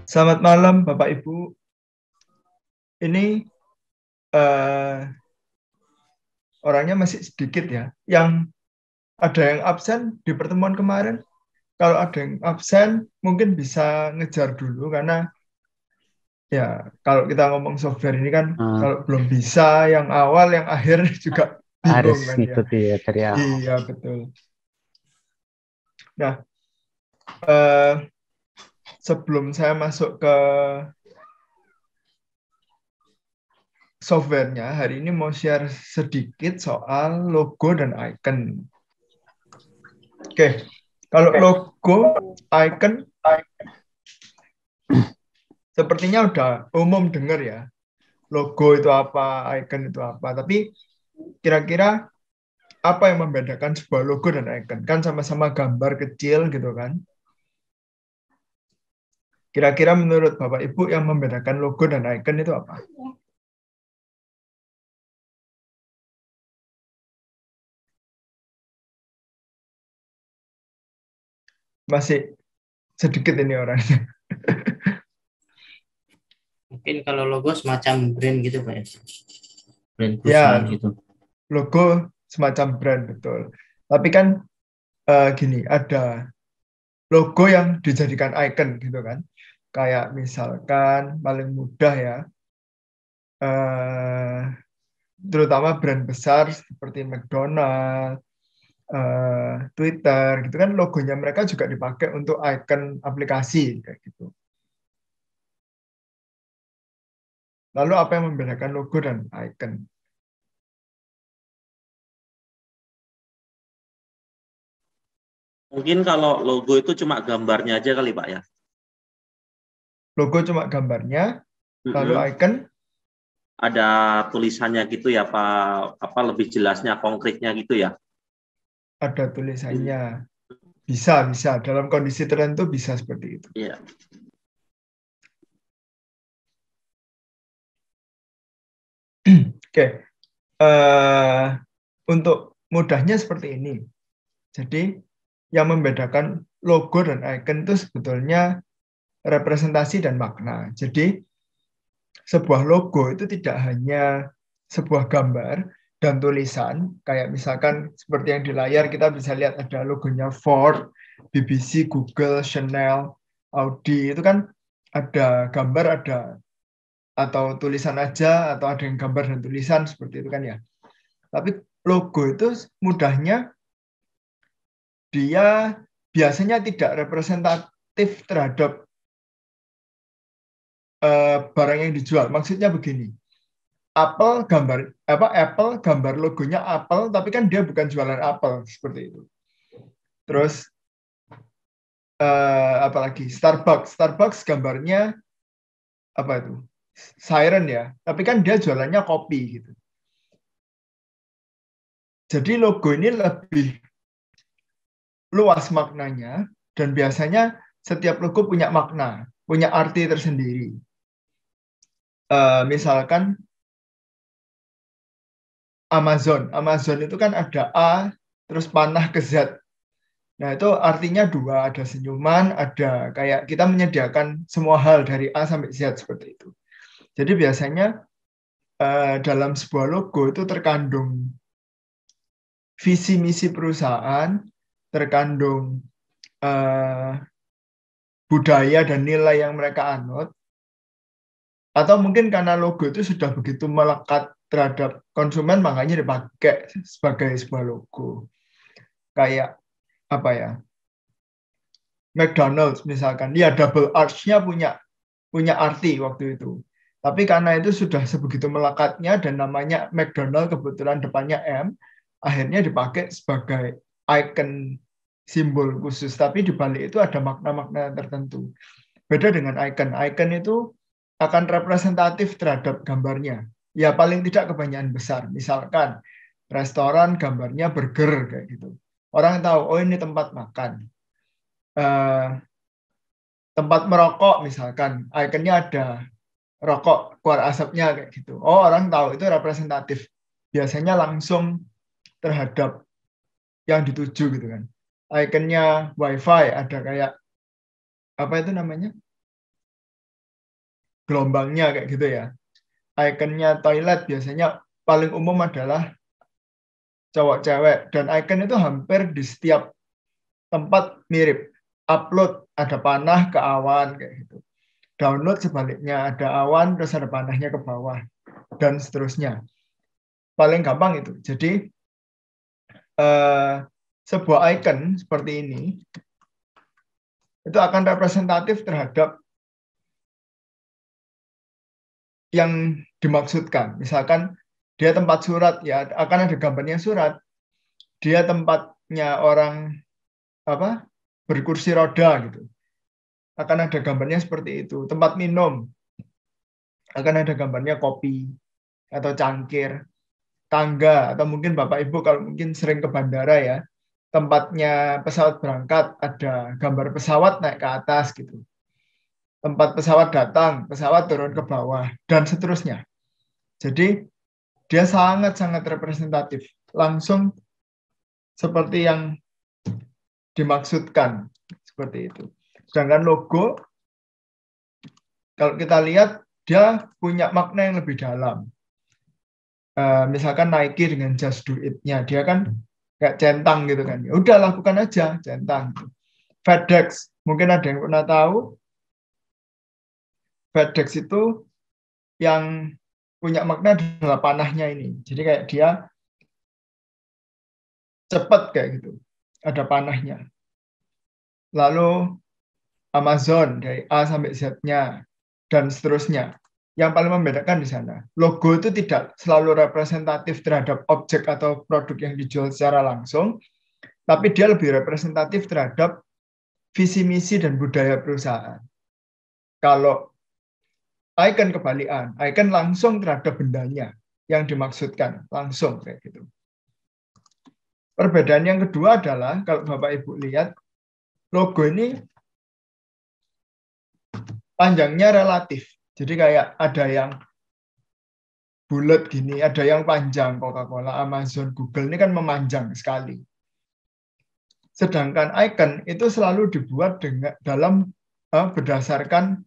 Selamat malam, Bapak Ibu. Ini eh, orangnya masih sedikit ya. Yang ada yang absen di pertemuan kemarin. Kalau ada yang absen, mungkin bisa ngejar dulu karena ya kalau kita ngomong software ini kan Eh, kalau belum bisa yang awal, yang akhir juga harus bingung kan ya. ngikuti ya dari awal. Iya betul. Nah, eh, sebelum saya masuk ke softwarenya, hari ini mau share sedikit soal logo dan icon. Oke, kalau logo, icon, sepertinya udah umum dengar ya. Logo itu apa, icon itu apa. Tapi kira-kira apa yang membedakan sebuah logo dan icon? Kan sama-sama gambar kecil gitu kan. Kira-kira menurut Bapak Ibu yang membedakan logo dan icon itu apa? Masih sedikit ini orangnya. Mungkin kalau logo semacam brand gitu Pak ya. Brand perusahaan Ya, gitu. logo semacam brand, betul. Tapi kan gini, ada logo yang dijadikan icon gitu kan. Kayak misalkan paling mudah ya, eh, terutama brand besar seperti McDonald, Twitter, gitu kan logonya mereka juga dipakai untuk icon aplikasi kayak gitu. Lalu apa yang membedakan logo dan icon? Mungkin kalau logo itu cuma gambarnya aja kali Pak ya. Logo cuma gambarnya, lalu Mm-mm. icon Ada tulisannya gitu ya Pak, apa lebih jelasnya konkretnya gitu ya. ada tulisannya. Bisa, bisa. Dalam kondisi tertentu bisa seperti itu. Iya. Oke, eh, untuk mudahnya seperti ini. Jadi yang membedakan logo dan icon itu sebetulnya representasi dan makna. Jadi sebuah logo itu tidak hanya sebuah gambar dan tulisan, kayak misalkan seperti yang di layar kita bisa lihat ada logonya Ford, BBC, Google, Chanel, Audi, itu kan ada gambar, ada atau tulisan aja, atau ada yang gambar dan tulisan seperti itu kan ya. Tapi logo itu mudahnya dia biasanya tidak representatif terhadap barang yang dijual. Maksudnya begini, Apple gambar logonya Apple, tapi kan dia bukan jualan Apple seperti itu. Terus apalagi Starbucks gambarnya apa itu? Siren ya, tapi kan dia jualannya kopi gitu. Jadi logo ini lebih luas maknanya dan biasanya setiap logo punya makna, punya arti tersendiri. Misalkan Amazon itu kan ada A terus panah ke Z. Nah, itu artinya dua, ada senyuman, ada kayak kita menyediakan semua hal dari A sampai Z seperti itu. Jadi biasanya dalam sebuah logo itu terkandung visi misi perusahaan, terkandung eh, budaya dan nilai yang mereka anut, atau mungkin karena logo itu sudah begitu melekat terhadap konsumen, makanya dipakai sebagai sebuah logo. Kayak apa ya? McDonald's misalkan, dia double arch-nya punya arti waktu itu. Tapi karena itu sudah sebegitu melekatnya dan namanya McDonald kebetulan depannya M, akhirnya dipakai sebagai icon simbol khusus. Tapi di balik itu ada makna-makna tertentu. Beda dengan icon. Icon itu akan representatif terhadap gambarnya. Ya paling tidak kebanyakan besar. Misalkan restoran gambarnya burger kayak gitu. Orang tahu, oh ini tempat makan. Tempat merokok misalkan, ikonnya ada rokok keluar asapnya kayak gitu. Oh, orang tahu itu representatif. Biasanya langsung terhadap yang dituju gitu kan. Ikonnya WiFi ada kayak apa itu namanya? gelombangnya kayak gitu ya. Ikonnya toilet biasanya paling umum adalah cowok cewek, dan icon itu hampir di setiap tempat mirip. Upload ada panah ke awan kayak gitu. Download sebaliknya ada awan terus ada panahnya ke bawah dan seterusnya. Paling gampang itu. Jadi sebuah icon seperti ini itu akan representatif terhadap yang dimaksudkan. Misalkan dia tempat surat, ya akan ada gambarnya surat. Dia tempatnya orang berkursi roda gitu, akan ada gambarnya seperti itu. Tempat minum akan ada gambarnya kopi atau cangkir. Tangga, atau mungkin Bapak Ibu kalau mungkin sering ke bandara ya, tempatnya pesawat berangkat ada gambar pesawat naik ke atas gitu. Tempat pesawat datang, pesawat turun ke bawah, dan seterusnya. Jadi dia sangat-sangat representatif, langsung seperti yang dimaksudkan, seperti itu. Sedangkan logo, kalau kita lihat, dia punya makna yang lebih dalam. Misalkan Nike dengan Just Do It-nya, dia kan kayak centang gitu kan. Ya udah lakukan aja, centang. FedEx, mungkin ada yang pernah tahu, FedEx itu yang punya makna adalah panahnya ini. Jadi kayak dia cepat kayak gitu. Ada panahnya. Lalu Amazon dari A sampai Z-nya dan seterusnya. Yang paling membedakan di sana, logo itu tidak selalu representatif terhadap objek atau produk yang dijual secara langsung, tapi dia lebih representatif terhadap visi misi dan budaya perusahaan. Kalau icon kebalikan, icon langsung terhadap bendanya yang dimaksudkan, langsung kayak gitu. Perbedaan yang kedua adalah, kalau Bapak Ibu lihat, logo ini panjangnya relatif. Jadi kayak ada yang bulat gini, ada yang panjang, Coca-Cola, Amazon, Google ini kan memanjang sekali. Sedangkan icon itu selalu dibuat dalam berdasarkan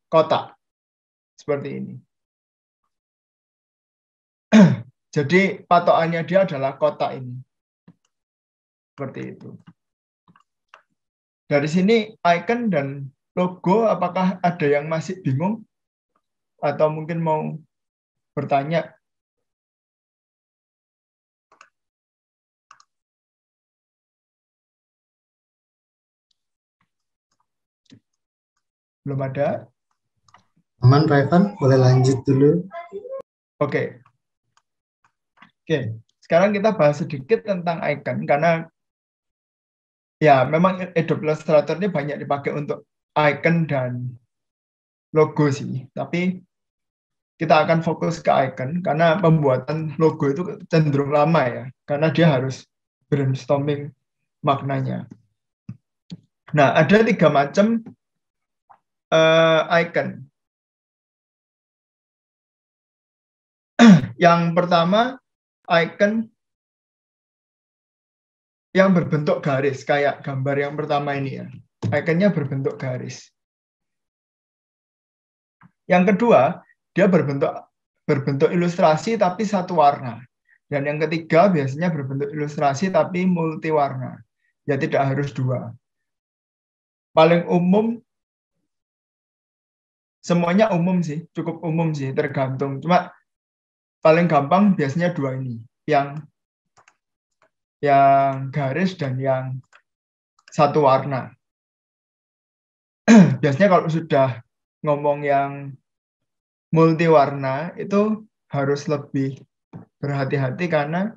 kotak. Seperti ini. Jadi patokannya dia adalah kotak ini. Seperti itu. Dari sini icon dan logo, apakah ada yang masih bingung? Atau mungkin mau bertanya? Belum ada? Aman, Pak Evan, boleh lanjut dulu. Oke. Sekarang kita bahas sedikit tentang icon, karena ya memang Adobe Illustrator ini banyak dipakai untuk icon dan logo sih. Tapi kita akan fokus ke icon karena pembuatan logo itu cenderung lama ya, karena dia harus brainstorming maknanya. Nah, ada 3 macam icon. Yang pertama, icon yang berbentuk garis, kayak gambar yang pertama ini ya. Iconnya berbentuk garis. Yang kedua, dia berbentuk ilustrasi tapi satu warna. Dan yang ketiga biasanya berbentuk ilustrasi tapi multi warna. Ya tidak harus 2. Paling umum, semuanya umum sih, cukup umum sih, tergantung. Cuma paling gampang biasanya 2 ini, yang garis dan yang satu warna. Biasanya kalau sudah ngomong yang multi warna itu harus lebih berhati-hati karena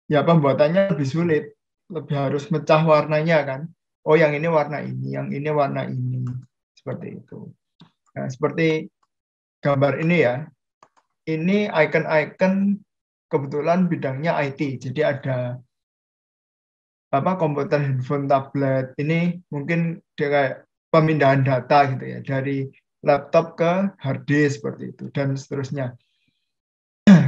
ya pembuatannya lebih sulit, lebih harus mecah warnanya kan. Oh yang ini warna ini, yang ini warna ini, seperti itu. Nah, seperti gambar ini ya. Ini icon-icon kebetulan bidangnya IT, jadi ada komputer, handphone, tablet. Ini mungkin dia kayak pemindahan data gitu ya, dari laptop ke hard disk seperti itu dan seterusnya.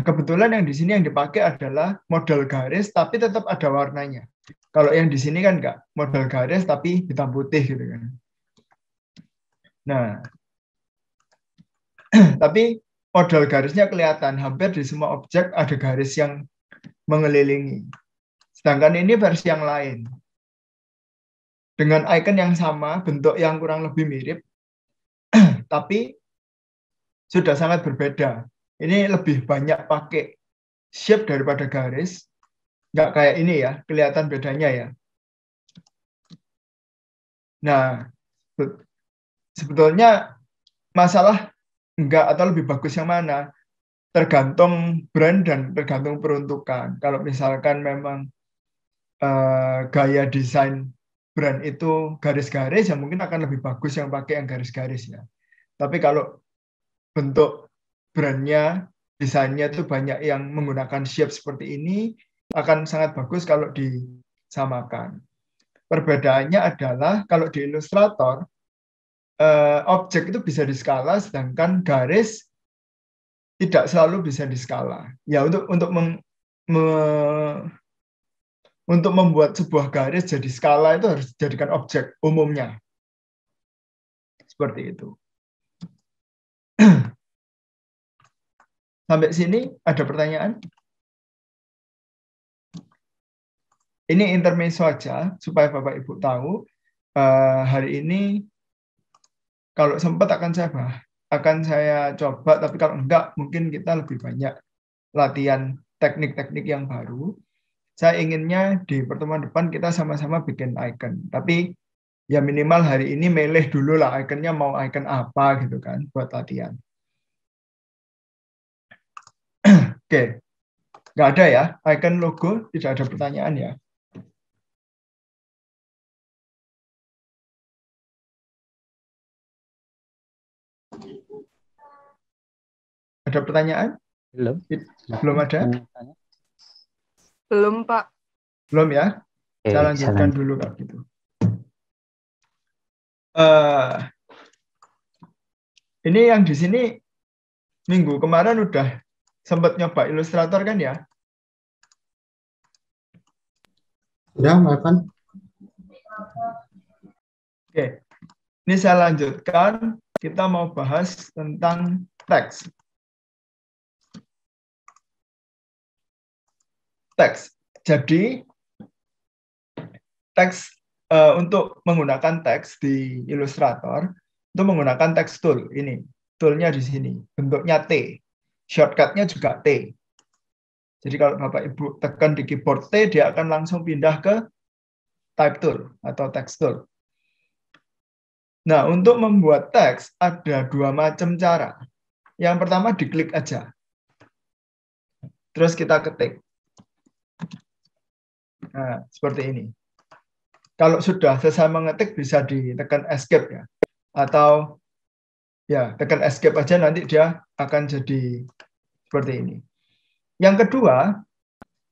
Kebetulan yang di sini yang dipakai adalah model garis tapi tetap ada warnanya. Kalau yang di sini kan enggak, model garis tapi hitam putih gitu kan. Nah, Tapi model garisnya kelihatan, hampir di semua objek ada garis yang mengelilingi. Sedangkan ini versi yang lain. Dengan icon yang sama, bentuk yang kurang lebih mirip, tapi sudah sangat berbeda. Ini lebih banyak pakai shape daripada garis. Nggak kayak ini ya, kelihatan bedanya ya. Nah, sebetulnya masalah enggak atau lebih bagus yang mana? Tergantung brand dan tergantung peruntukan. Kalau misalkan memang gaya desain brand itu garis-garis, ya mungkin akan lebih bagus yang pakai yang garis-garis ya. Tapi kalau bentuk brandnya, desainnya itu banyak yang menggunakan shape seperti ini, akan sangat bagus kalau disamakan. Perbedaannya adalah kalau di Illustrator, objek itu bisa diskala, sedangkan garis tidak selalu bisa diskala. Ya untuk membuat sebuah garis jadi skala itu harus dijadikan objek umumnya. Seperti itu. Sampai sini ada pertanyaan? Ini intermezzo aja supaya Bapak Ibu tahu hari ini kalau sempat akan saya coba, tapi kalau enggak mungkin kita lebih banyak latihan teknik-teknik yang baru. Saya inginnya di pertemuan depan kita sama-sama bikin icon. Tapi ya minimal hari ini milih dulu lah iconnya mau icon apa gitu kan buat latihan. Oke, nggak ada ya icon logo, tidak ada pertanyaan ya. Ada pertanyaan? Belum. Belum ada? Belum, Pak. Belum ya? Saya lanjutkan dulu Kak gitu. Ini yang di sini minggu kemarin udah sempat nyoba Illustrator kan ya? Sudah, Pak Evan? Oke. Ini saya lanjutkan. Kita mau bahas tentang teks. Teks. Jadi teks untuk menggunakan teks di Illustrator itu menggunakan text tool ini. Toolnya di sini. Bentuknya T. Shortcutnya juga T. Jadi kalau Bapak Ibu tekan di keyboard T, dia akan langsung pindah ke type tool atau text tool. Nah, untuk membuat teks ada dua macam cara. Yang pertama diklik aja. Terus kita ketik. Nah, seperti ini. Kalau sudah selesai mengetik bisa ditekan escape ya. Atau ya, tekan escape aja nanti dia akan jadi seperti ini. Yang kedua,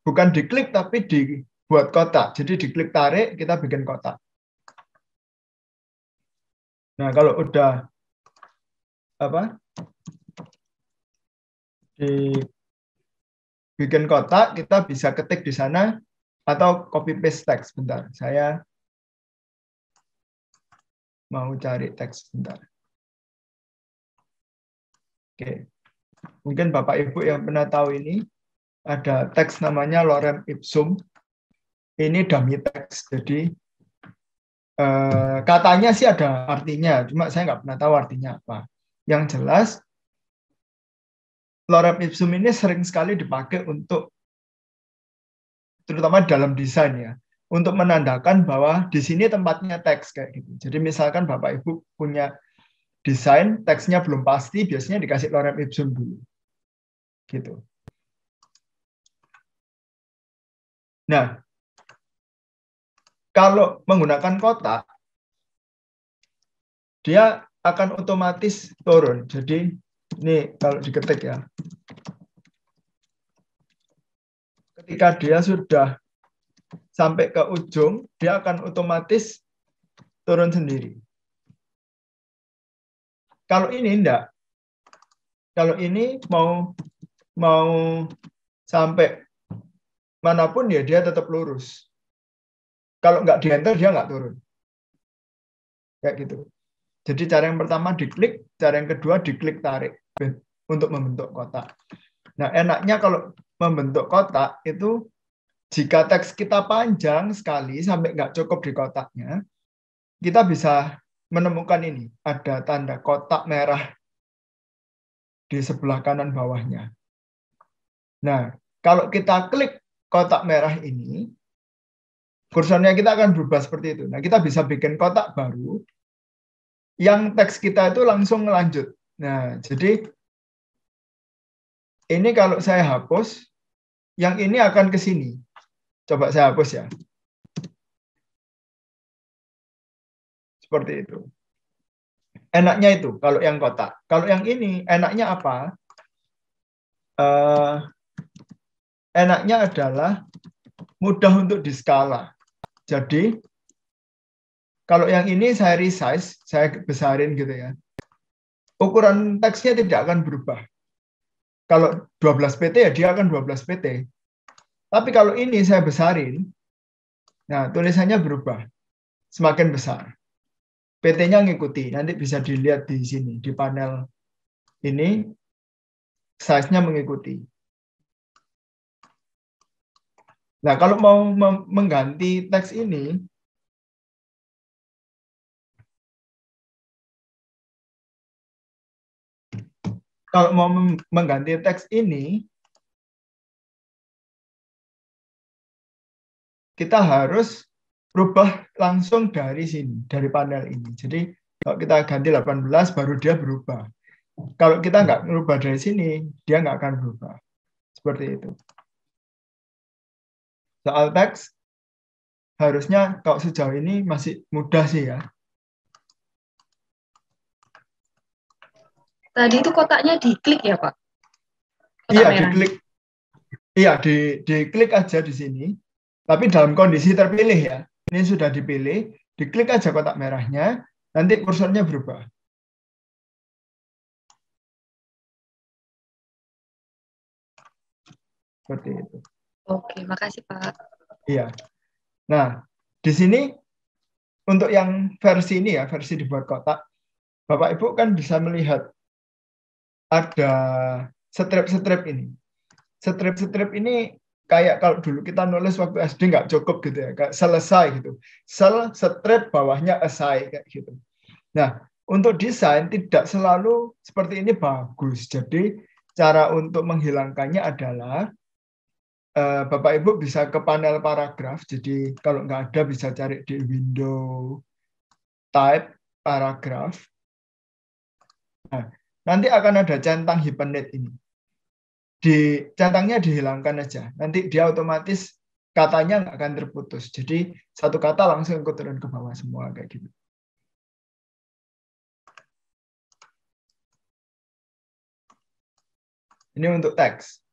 bukan diklik tapi dibuat kotak. Jadi diklik tarik, kita bikin kotak. Nah, kalau udah dibikin kotak, kita bisa ketik di sana atau copy paste teks. Bentar, saya mau cari teks bentar. Oke. Mungkin Bapak Ibu yang pernah tahu ini ada teks namanya lorem ipsum. Ini dummy teks. Jadi katanya sih ada artinya, cuma saya nggak pernah tahu artinya apa. Yang jelas, lorem ipsum ini sering sekali dipakai untuk, terutama dalam desain ya, untuk menandakan bahwa di sini tempatnya teks kayak gitu. Jadi misalkan Bapak Ibu punya desain, teksnya belum pasti, biasanya dikasih lorem ipsum dulu. Gitu. Nah, kalau menggunakan kotak, dia akan otomatis turun. Jadi ini kalau diketik ya. Ketika dia sudah sampai ke ujung, dia akan otomatis turun sendiri. Kalau ini enggak. Kalau ini mau sampai manapun ya dia tetap lurus. Kalau nggak di-enter, dia nggak turun. Kayak gitu. Jadi cara yang pertama diklik, cara yang kedua diklik tarik. untuk membentuk kotak. Nah, enaknya kalau membentuk kotak itu jika teks kita panjang sekali sampai nggak cukup di kotaknya, kita bisa menemukan ini, ada tanda kotak merah di sebelah kanan bawahnya. Nah, kalau kita klik kotak merah ini, kursornya kita akan berubah seperti itu. Nah, kita bisa bikin kotak baru yang teks kita itu langsung lanjut. Nah, jadi ini kalau saya hapus, yang ini akan ke sini. Coba saya hapus ya. Seperti itu. Enaknya itu kalau yang kotak. Kalau yang ini enaknya apa? Enaknya adalah mudah untuk diskala. Jadi kalau yang ini saya resize, saya besarin gitu ya. Ukuran teksnya tidak akan berubah. Kalau 12 pt ya dia akan 12 pt. Tapi kalau ini saya besarin, nah tulisannya berubah. Semakin besar. PT-nya ngikuti. Nanti bisa dilihat di sini, di panel ini, size-nya mengikuti. Nah, kalau mau mengganti teks ini, kalau mau mengganti teks ini, kita harus rubah langsung dari sini, dari panel ini. Jadi kalau kita ganti 18, baru dia berubah. Kalau kita nggak merubah dari sini, dia nggak akan berubah. Seperti itu. Soal teks, harusnya kalau sejauh ini masih mudah sih ya. Tadi itu kotaknya diklik ya, Pak? Kotak Iya, merah. diklik. Iya, diklik aja di sini. Tapi dalam kondisi terpilih ya. Ini sudah dipilih, diklik aja kotak merahnya, nanti kursornya berubah. Seperti itu. Oke, makasih Pak. Iya. Nah, di sini untuk yang versi ini ya, versi dibuat kotak, Bapak Ibu kan bisa melihat ada strip-strip ini. Strip-strip ini kayak kalau dulu kita nulis waktu SD nggak cukup gitu ya, kayak selesai gitu. Sel, strip, bawahnya asai kayak gitu. Nah, untuk desain tidak selalu seperti ini bagus. Jadi cara untuk menghilangkannya adalah Bapak Ibu bisa ke panel paragraf. Jadi kalau nggak ada bisa cari di window type paragraf. Nah, nanti akan ada centang hyphenate ini. Centangnya dihilangkan aja. Nanti dia otomatis katanya nggak akan terputus. Jadi satu kata langsung ikut turun ke bawah semua kayak gitu. Ini untuk teks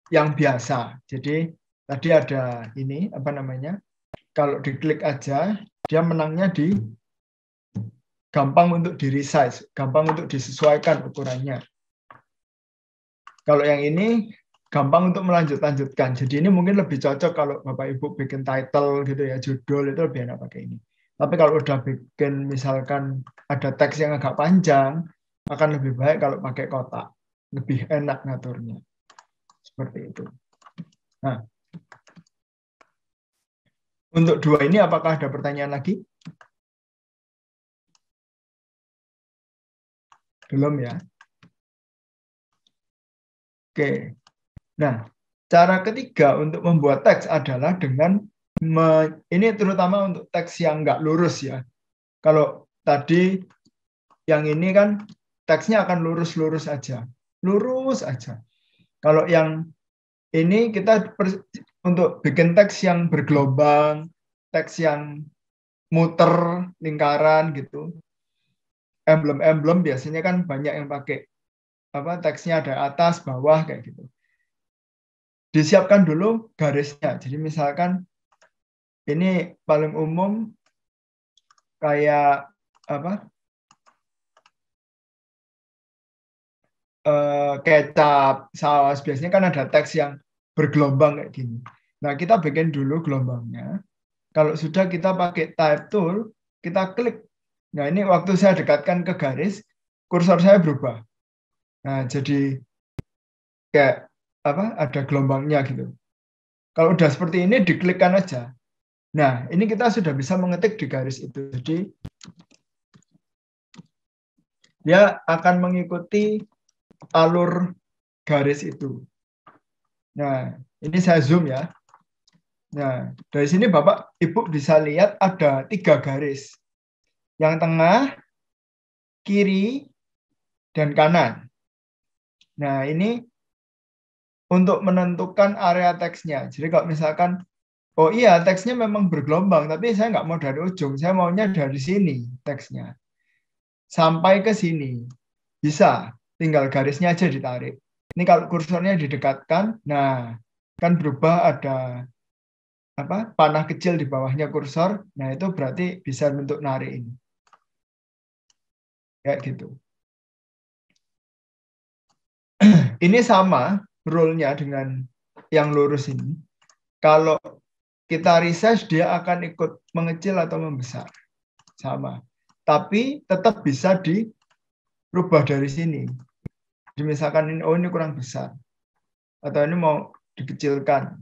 yang biasa. Jadi tadi ada ini apa namanya? Kalau diklik aja, dia menangnya di gampang untuk di resize, gampang untuk disesuaikan ukurannya. Kalau yang ini gampang untuk melanjutkan. Jadi ini mungkin lebih cocok kalau Bapak Ibu bikin title gitu ya, judul itu lebih enak pakai ini. Tapi kalau udah bikin misalkan ada teks yang agak panjang, akan lebih baik kalau pakai kotak. Lebih enak ngaturnya. Seperti itu. Nah, untuk dua ini apakah ada pertanyaan lagi? Belum ya? Oke. Nah, cara ketiga untuk membuat teks adalah dengan ini terutama untuk teks yang nggak lurus ya. Kalau tadi yang ini kan teksnya akan lurus-lurus aja. Lurus aja. Kalau yang ini kita untuk bikin teks yang bergelombang, teks yang muter, lingkaran gitu. Emblem-emblem biasanya kan banyak yang pakai teksnya ada atas, bawah kayak gitu. Disiapkan dulu garisnya. Jadi misalkan ini paling umum kayak kecap, saus, biasanya kan ada teks yang bergelombang kayak gini. Nah, kita bikin dulu gelombangnya. Kalau sudah kita pakai type tool, kita klik. Nah, ini waktu saya dekatkan ke garis, kursor saya berubah. Nah, jadi kayak apa? Ada gelombangnya gitu. Kalau udah seperti ini, diklikkan aja. Nah, ini kita sudah bisa mengetik di garis itu. Jadi dia akan mengikuti alur garis itu. Nah, ini saya zoom ya. Nah, dari sini Bapak Ibu bisa lihat ada 3 garis. Yang tengah, kiri, dan kanan. Nah, ini untuk menentukan area teksnya. Jadi kalau misalkan, oh iya teksnya memang bergelombang, tapi saya nggak mau dari ujung, saya maunya dari sini teksnya. Sampai ke sini. Bisa, tinggal garisnya aja ditarik. Ini kalau kursornya didekatkan, nah kan berubah ada apa panah kecil di bawahnya kursor, nah itu berarti bisa bentuk narik ini. Kayak gitu. Ini sama rule-nya dengan yang lurus ini. Kalau kita resize, dia akan ikut mengecil atau membesar. Sama. Tapi tetap bisa dirubah dari sini. Jadi misalkan ini, oh ini kurang besar. Atau ini mau dikecilkan.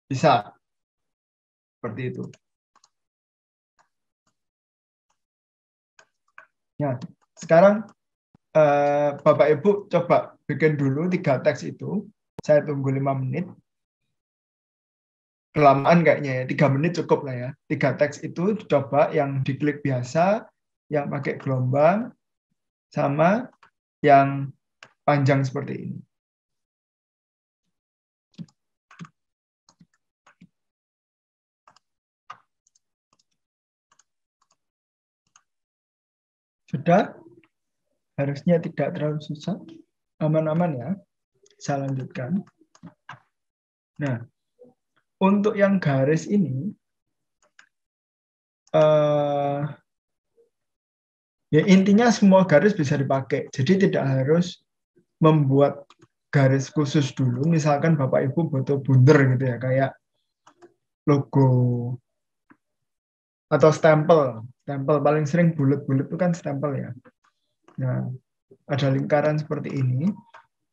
Bisa. Seperti itu. Nah, sekarang Bapak Ibu coba bikin dulu 3 teks itu. Saya tunggu 5 menit. Kelamaan kayaknya ya, 3 menit cukup lah ya. 3 teks itu coba yang diklik biasa, yang pakai gelombang, sama yang panjang seperti ini. Sudah? Harusnya tidak terlalu susah. Aman-aman ya. Saya lanjutkan. Nah, untuk yang garis ini, ya intinya semua garis bisa dipakai. Jadi tidak harus membuat garis khusus dulu. Misalkan Bapak Ibu butuh bundar gitu ya, kayak logo atau stempel. Stempel paling sering bulat-bulat itu kan stempel ya. Nah, ada lingkaran seperti ini.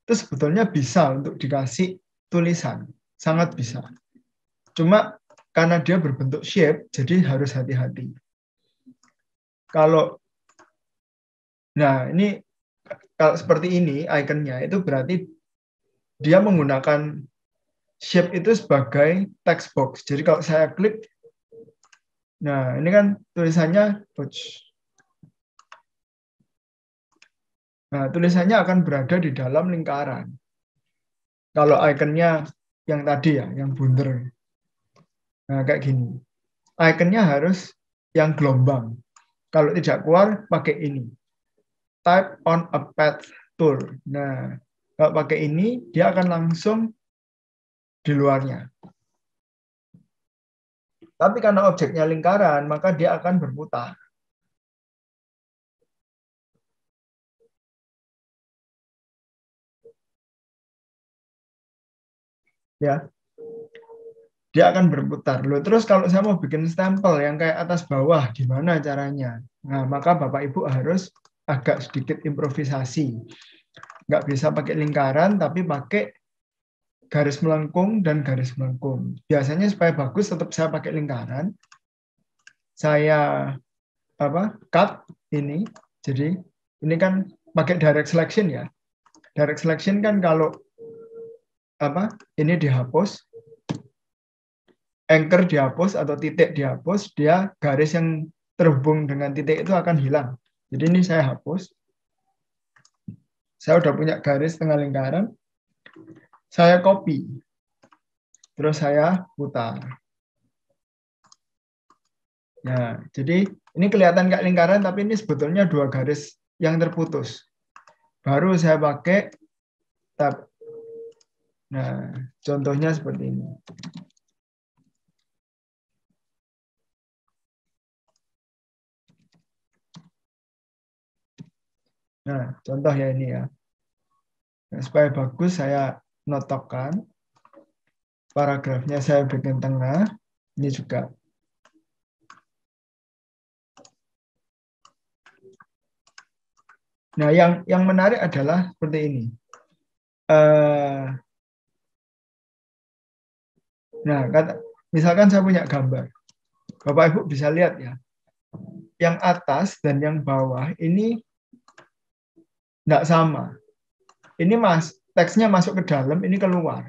Itu sebetulnya bisa untuk dikasih tulisan. Sangat bisa. Cuma karena dia berbentuk shape, jadi harus hati-hati. Nah ini kalau seperti ini ikonnya, itu berarti dia menggunakan shape itu sebagai text box. Jadi kalau saya klik, nah ini kan tulisannya, nah tulisannya akan berada di dalam lingkaran. Kalau ikonnya yang tadi ya, yang bundar. Nah kayak gini. Ikonnya harus yang gelombang. Kalau tidak keluar, pakai ini. Type on a path tool. Nah, kalau pakai ini, dia akan langsung di luarnya. Tapi karena objeknya lingkaran, maka dia akan berputar. Ya, dia akan berputar. Loh, terus kalau saya mau bikin stempel yang kayak atas bawah, gimana caranya? Nah, maka Bapak Ibu harus agak sedikit improvisasi. Nggak bisa pakai lingkaran, tapi pakai garis melengkung dan garis melengkung. Biasanya supaya bagus tetap saya pakai lingkaran. Saya cut ini. Jadi ini kan pakai direct selection ya. Direct selection kan kalau ini dihapus, anchor dihapus atau titik dihapus, dia garis yang terhubung dengan titik itu akan hilang. Jadi ini saya hapus. Saya udah punya garis tengah lingkaran. Saya copy. Terus saya putar. Nah, jadi ini kelihatan kayak lingkaran, tapi ini sebetulnya 2 garis yang terputus. Baru saya pakai tab. Nah, contohnya seperti ini. Nah, contoh ya ini ya. Nah, supaya bagus saya notokkan. Paragrafnya saya bikin tengah. Ini juga. Nah, yang menarik adalah seperti ini. Nah, misalkan saya punya gambar. Bapak Ibu bisa lihat ya. Yang atas dan yang bawah ini tidak sama. Ini teksnya masuk ke dalam, ini keluar.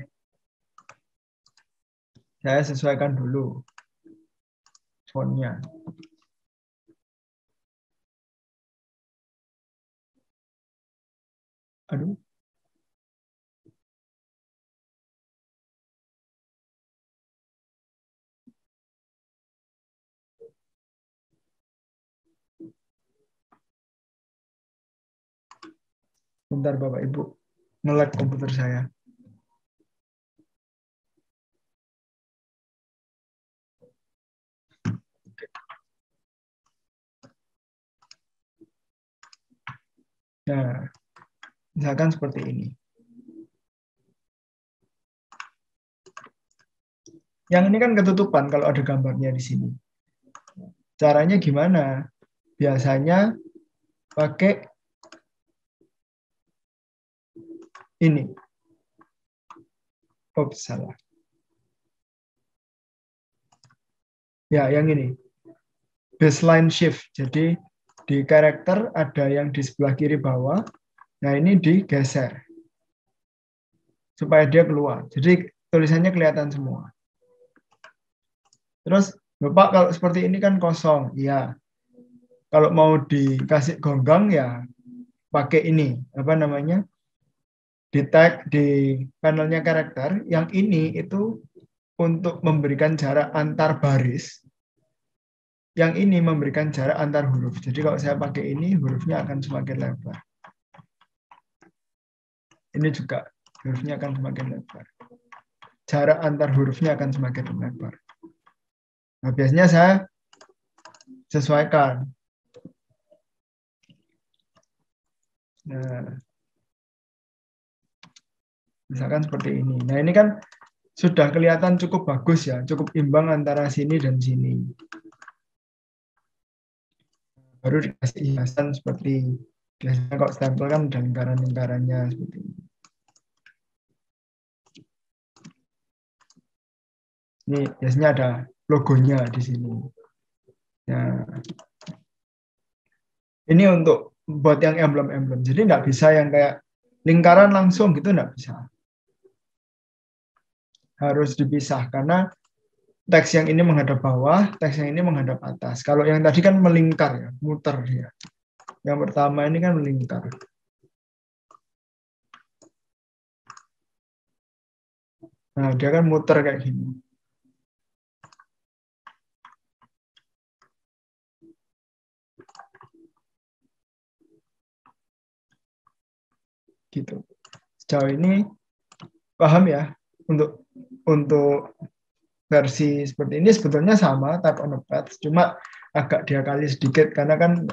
Saya sesuaikan dulu fontnya. Aduh. Bentar Bapak Ibu, nge-lag komputer saya. Nah, misalkan seperti ini. Yang ini kan ketutupan kalau ada gambarnya di sini. Caranya gimana? Biasanya pakai ini. Oops, salah. Ya, yang ini. Baseline shift. Jadi di karakter ada yang di sebelah kiri bawah. Nah, ini digeser. Supaya dia keluar. Jadi tulisannya kelihatan semua. Terus, Bapak kalau seperti ini kan kosong. Iya. Kalau mau dikasih gonggang ya pakai ini. Apa namanya? Di tag di panelnya karakter. Yang ini itu untuk memberikan jarak antar baris. Yang ini memberikan jarak antar huruf. Jadi kalau saya pakai ini, hurufnya akan semakin lebar. Ini juga hurufnya akan semakin lebar. Jarak antar hurufnya akan semakin lebar. Nah, biasanya saya sesuaikan. Nah, misalkan seperti ini. Nah, ini kan sudah kelihatan cukup bagus ya, cukup imbang antara sini dan sini. Baru dikasih hiasan seperti biasanya kalau stempel kan ada lingkaran-lingkarannya seperti ini. Ini biasanya ada logonya di sini. Nah, ini untuk buat yang emblem-emblem. Jadi nggak bisa yang kayak lingkaran langsung gitu, nggak bisa. Harus dipisah karena teks yang ini menghadap bawah, teks yang ini menghadap atas. Kalau yang tadi kan melingkar ya, muter ya. Yang pertama ini kan melingkar. Nah, dia kan muter kayak gini. Gitu. Sejauh ini paham ya untuk versi seperti ini sebetulnya sama type on the path, cuma agak diakali sedikit karena kan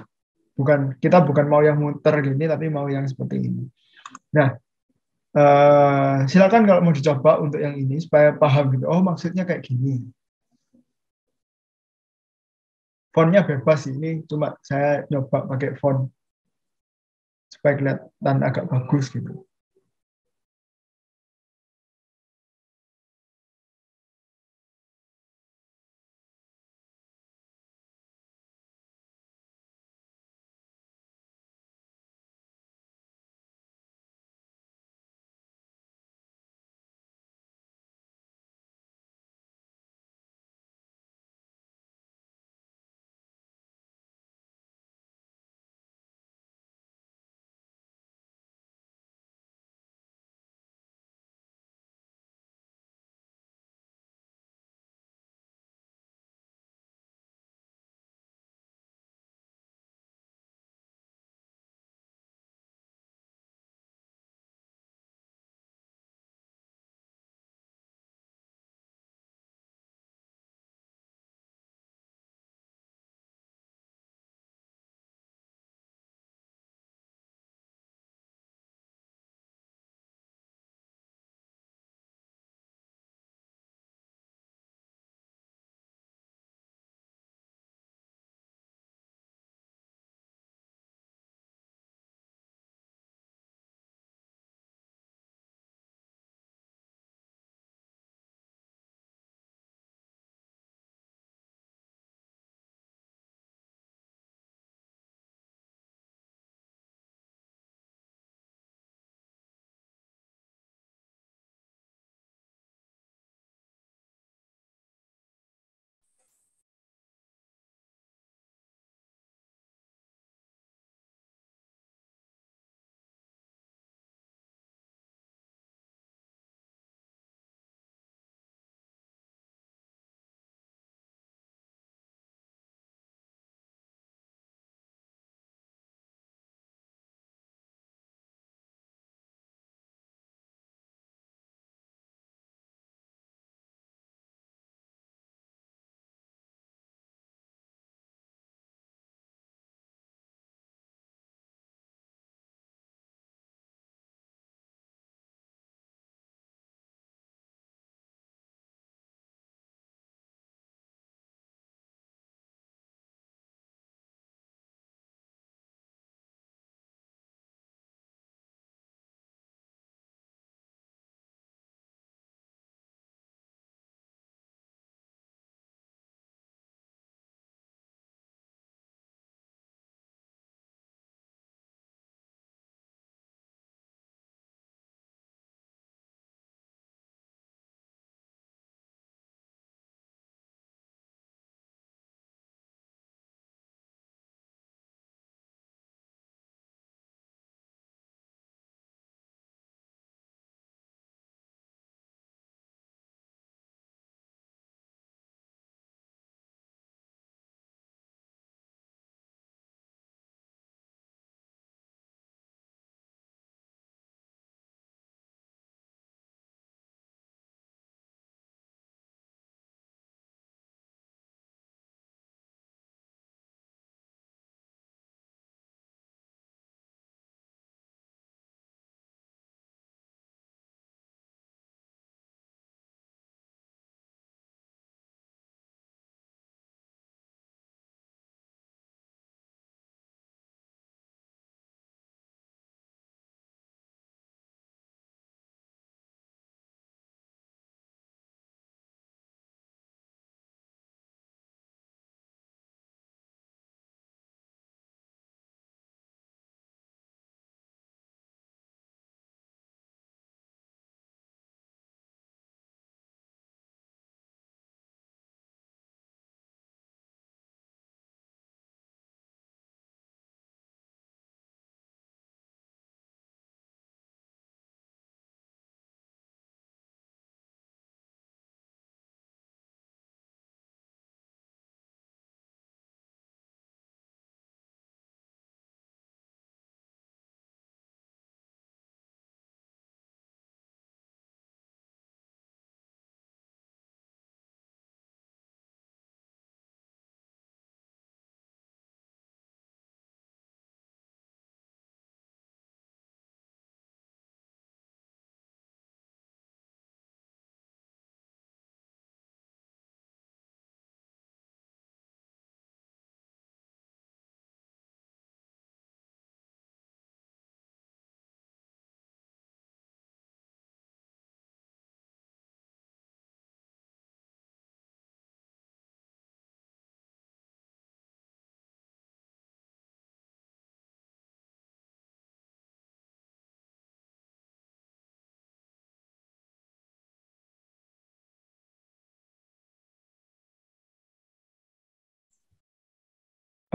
kita bukan mau yang muter gini tapi mau yang seperti ini. Nah, silakan kalau mau dicoba untuk yang ini supaya paham gitu. Oh, maksudnya kayak gini. Fontnya bebas ini, cuma saya nyoba pakai font supaya kelihatan agak bagus gitu.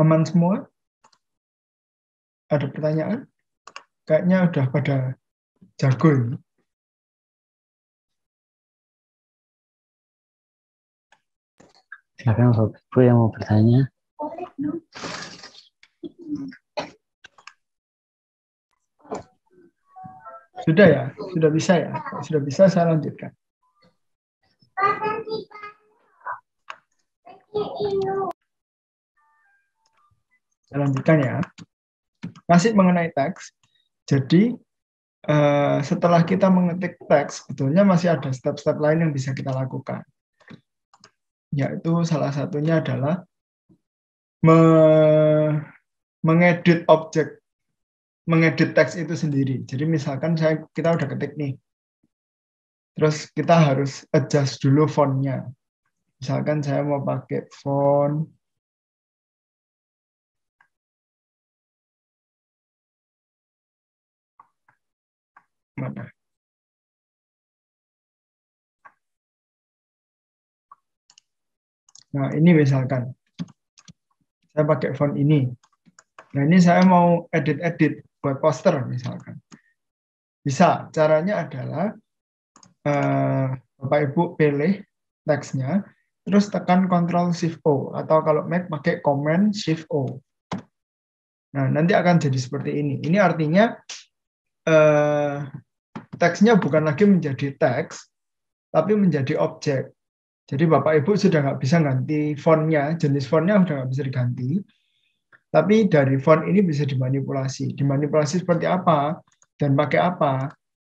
Aman semua? Ada pertanyaan? Kayaknya udah pada jago ini. Silakan Bapak Ibu yang mau bertanya. Sudah ya? Sudah bisa ya? Sudah bisa, saya lanjutkan. Saya lanjutkan ya. Masih mengenai teks. Jadi setelah kita mengetik teks, sebetulnya masih ada step-step lain yang bisa kita lakukan. Yaitu salah satunya adalah mengedit objek, mengedit teks itu sendiri. Jadi misalkan kita udah ketik nih, terus kita harus adjust dulu fontnya. Misalkan saya mau pakai font mana? Nah, ini misalkan saya pakai font ini. Nah, ini saya mau edit-edit buat poster misalkan. Bisa, caranya adalah Bapak Ibu pilih teksnya, terus tekan Ctrl Shift O, atau kalau Mac pakai Command Shift O. Nah, nanti akan jadi seperti ini. Ini artinya teksnya bukan lagi menjadi teks, tapi menjadi objek. Jadi Bapak Ibu sudah nggak bisa ganti fontnya, jenis fontnya sudah nggak bisa diganti. Tapi dari font ini bisa dimanipulasi. Dimanipulasi seperti apa dan pakai apa?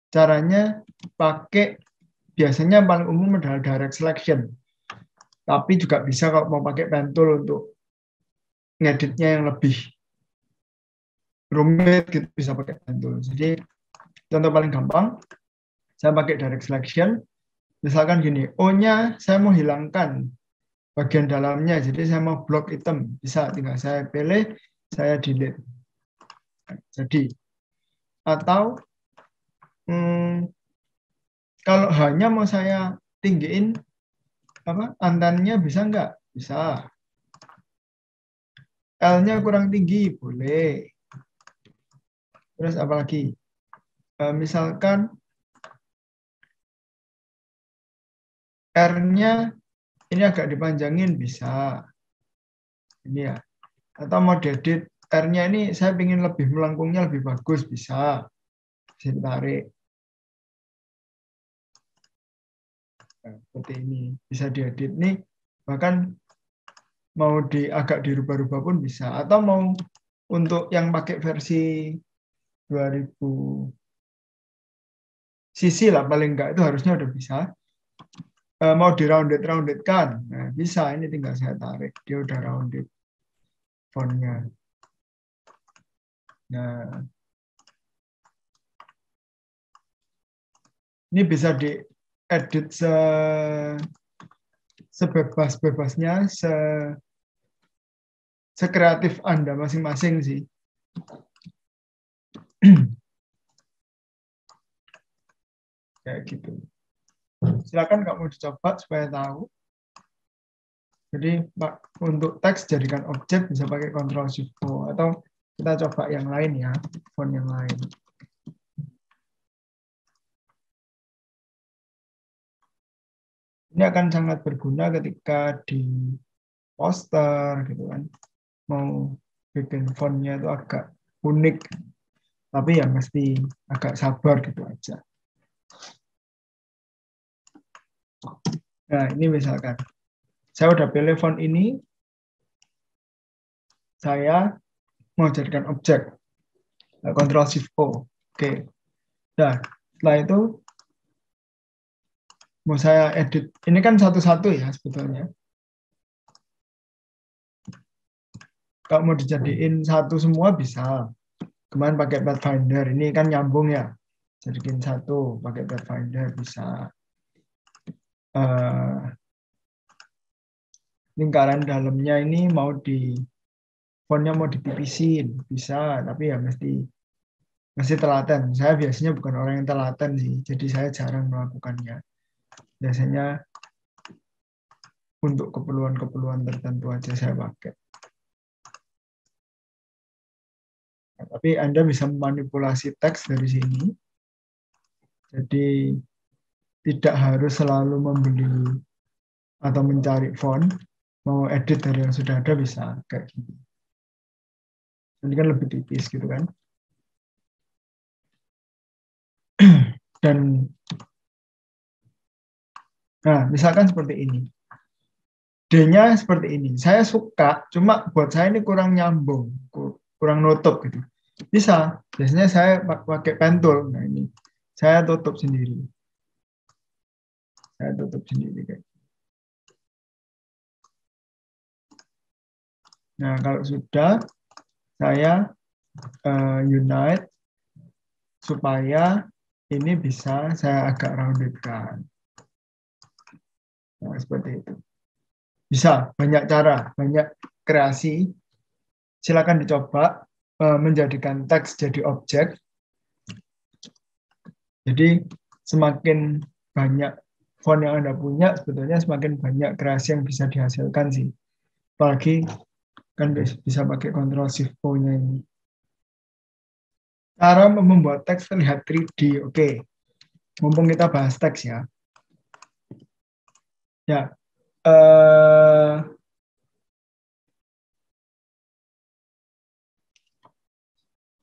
Caranya pakai, biasanya paling umum adalah direct selection. Tapi juga bisa kalau mau pakai pen tool untuk ngeditnya yang lebih rumit, gitu, bisa pakai pen tool. Jadi contoh paling gampang, saya pakai direct selection. Misalkan gini, O-nya saya mau hilangkan bagian dalamnya, jadi saya mau blok item, bisa tinggal saya pilih, saya delete. Jadi, atau kalau hanya mau saya tinggiin antennya, bisa nggak? Bisa. L-nya kurang tinggi, boleh. Terus apalagi? Misalkan R-nya ini agak dipanjangin, bisa. Ini ya. Atau mau diedit R-nya ini saya ingin lebih melengkungnya lebih bagus, bisa. Bisa ditarik. Nah, seperti ini. Bisa diedit nih. Bahkan mau agak dirubah-rubah pun bisa. Atau mau untuk yang pakai versi 2000 cc lah paling enggak, itu harusnya udah bisa. Mau di rounded kan, nah, bisa. Ini tinggal saya tarik, dia udah rounded fontnya. Nah, ini bisa diedit sebebas-bebasnya, sekreatif Anda masing-masing sih. Kayak gitu. Silakan kamu dicoba supaya tahu. Jadi untuk teks jadikan objek bisa pakai Ctrl Shift O, atau kita coba yang lain ya, font yang lain. Ini akan sangat berguna ketika di poster gitu kan. Mau bikin fontnya itu agak unik, tapi ya mesti agak sabar gitu aja. Nah, ini misalkan saya udah pilih font ini, saya mau jadikan objek, Ctrl Shift O. Oke. Nah, setelah itu mau saya edit. Ini kan satu-satu ya sebetulnya. Kalau mau dijadiin satu semua bisa. Kemarin pakai Pathfinder, ini kan nyambung ya. Jadiin satu pakai Pathfinder bisa. Lingkaran dalamnya ini mau fontnya mau ditipisin, bisa, tapi ya mesti telaten. Saya biasanya bukan orang yang telaten sih, jadi saya jarang melakukannya. Biasanya untuk keperluan-keperluan tertentu aja saya pakai. Nah, tapi Anda bisa memanipulasi teks dari sini. Jadi tidak harus selalu membeli atau mencari font. Mau edit dari yang sudah ada bisa kayak gini. Ini kan lebih tipis gitu kan. Dan nah, misalkan seperti ini. D-nya seperti ini. Saya suka, cuma buat saya ini kurang nyambung, kurang nutup gitu. Bisa. Biasanya saya pakai pen tool. Nah, ini saya tutup sendiri. Saya tutup sendiri kayak. Nah, kalau sudah saya unite supaya ini bisa saya agak roundedkan. Nah, seperti itu. Bisa, banyak cara, banyak kreasi. Silakan dicoba menjadikan teks jadi objek. Jadi semakin banyak font yang Anda punya, sebetulnya semakin banyak kreasi yang bisa dihasilkan sih. Apalagi kan bisa pakai Ctrl Shift O-nya ini. Cara membuat teks terlihat 3D. Oke. Mumpung kita bahas teks ya. Ya.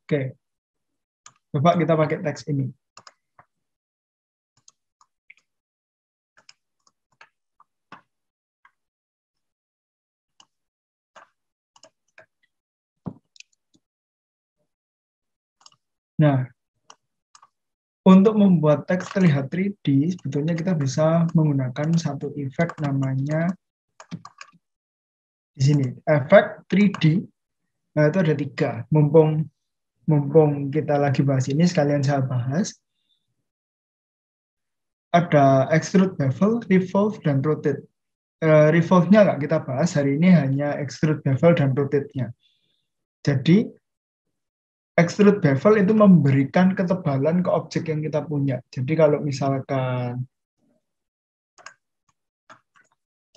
Oke. Coba kita pakai teks ini. Nah, untuk membuat teks terlihat 3D, sebetulnya kita bisa menggunakan satu efek namanya di sini, efek 3D. Nah, itu ada 3. Mumpung kita lagi bahas ini, sekalian saya bahas. Ada extrude bevel, revolve, dan rotate. Revolve-nya nggak kita bahas, hari ini hanya extrude bevel dan rotate-nya. Jadi, extrude bevel itu memberikan ketebalan ke objek yang kita punya. Jadi kalau misalkan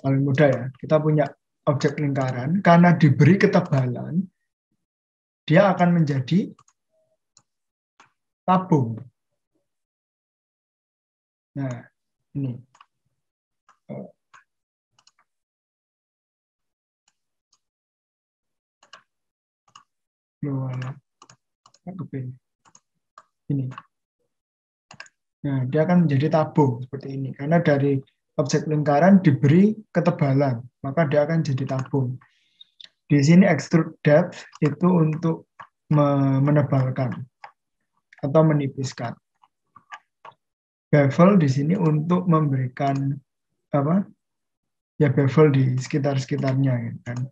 paling mudah ya, kita punya objek lingkaran, karena diberi ketebalan, dia akan menjadi tabung. Nah, ini. Ini. Nah, dia akan menjadi tabung seperti ini. Karena dari objek lingkaran diberi ketebalan, maka dia akan jadi tabung. Di sini extrude depth itu untuk menebalkan atau menipiskan. Bevel di sini untuk memberikan apa? Ya bevel di sekitar-sekitarnya kan.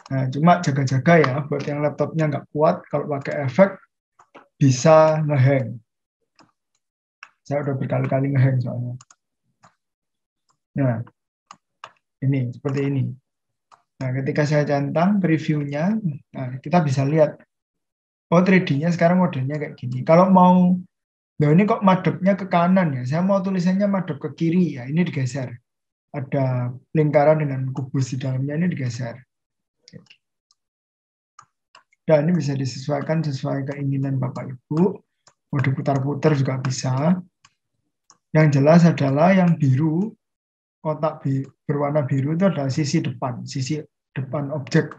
Nah, cuma jaga-jaga ya buat yang laptopnya nggak kuat, kalau pakai efek bisa ngehang. Saya udah berkali-kali ngehang soalnya. Nah, ini seperti ini. Nah, ketika saya centang previewnya, nah kita bisa lihat, oh 3D-nya sekarang modelnya kayak gini. Kalau mau, nah ini kok madepnya ke kanan ya, saya mau tulisannya madep ke kiri ya, ini digeser. Ada lingkaran dengan kubus di dalamnya, ini digeser. Dan ini bisa disesuaikan sesuai keinginan Bapak Ibu. Mau diputar-putar juga bisa. Yang jelas adalah yang biru, kotak berwarna biru itu adalah sisi depan objek.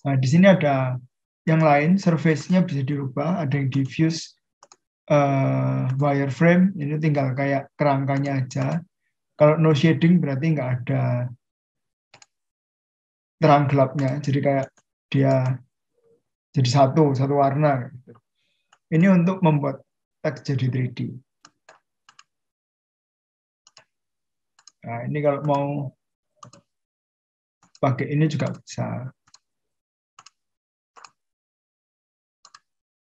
Nah, di sini ada yang lain, surface-nya bisa dirubah, ada yang diffuse wireframe, ini tinggal kayak kerangkanya aja. Kalau no shading berarti nggak ada terang gelapnya, jadi kayak dia jadi satu warna. Gitu. Ini untuk membuat teks jadi 3D. Nah, ini kalau mau pakai ini juga bisa.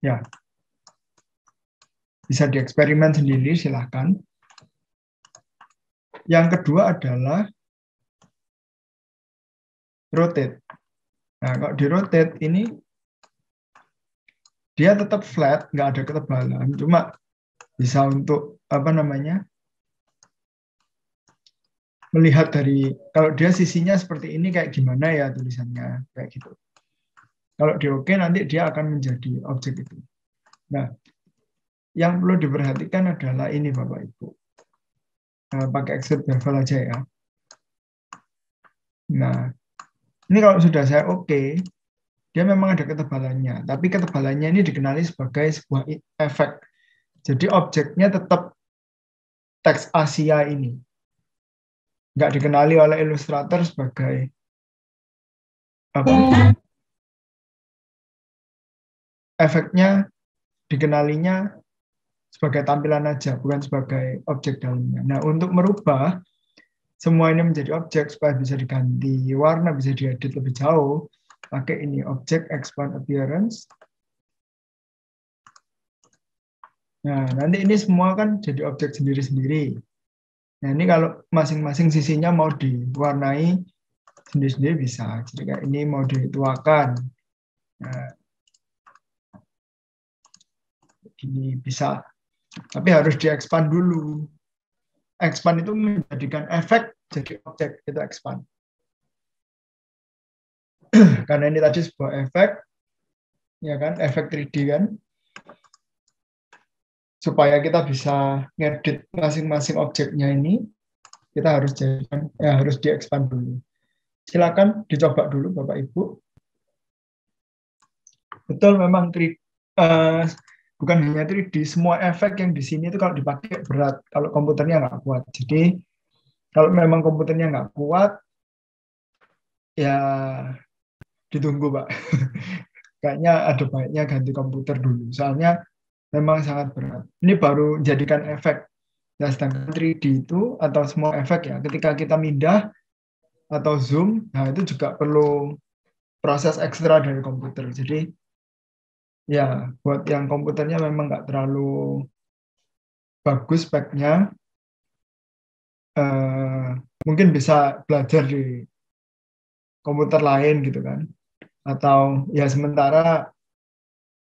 Ya, bisa dieksperimen sendiri, silahkan. Yang kedua adalah rotate. Nah, kalau di rotate ini dia tetap flat, nggak ada ketebalan, cuma bisa untuk apa namanya melihat dari kalau dia sisinya seperti ini kayak gimana ya tulisannya kayak gitu. Kalau di oke nanti dia akan menjadi objek itu. Nah, yang perlu diperhatikan adalah ini Bapak Ibu. Pakai exit bevel aja ya. Nah, ini kalau sudah saya oke, dia memang ada ketebalannya, tapi ketebalannya ini dikenali sebagai sebuah efek. Jadi objeknya tetap teks Asia ini. Nggak dikenali oleh Illustrator sebagai apa? Efeknya dikenalinya sebagai tampilan aja, bukan sebagai objek dalamnya. Nah, untuk merubah semua ini menjadi objek supaya bisa diganti warna, bisa diedit lebih jauh, pakai ini objek expand appearance. Nah, nanti ini semua kan jadi objek sendiri-sendiri. Nah, ini kalau masing-masing sisinya mau diwarnai sendiri-sendiri bisa. Jadi kayak ini mau dituakan. Nah, ini bisa. Tapi harus di-expand dulu. Expand itu menjadikan efek jadi objek, itu expand. Karena ini tadi sebuah efek, ya kan, efek 3D kan. Supaya kita bisa ngedit masing-masing objeknya ini, kita harus jadikan, ya harus di-expand dulu. Silakan dicoba dulu Bapak Ibu. Betul memang bukan hanya 3D, semua efek yang di sini itu kalau dipakai berat, kalau komputernya nggak kuat. Jadi kalau memang komputernya nggak kuat, ya ditunggu Pak. Kayaknya ada baiknya ganti komputer dulu, soalnya memang sangat berat. Ini baru menjadikan efek. Nah, sedangkan 3D itu atau semua efek ya, ketika kita mindah atau zoom, nah itu juga perlu proses ekstra dari komputer. Jadi ya buat yang komputernya memang nggak terlalu bagus speknya, mungkin bisa belajar di komputer lain gitu kan. Atau ya sementara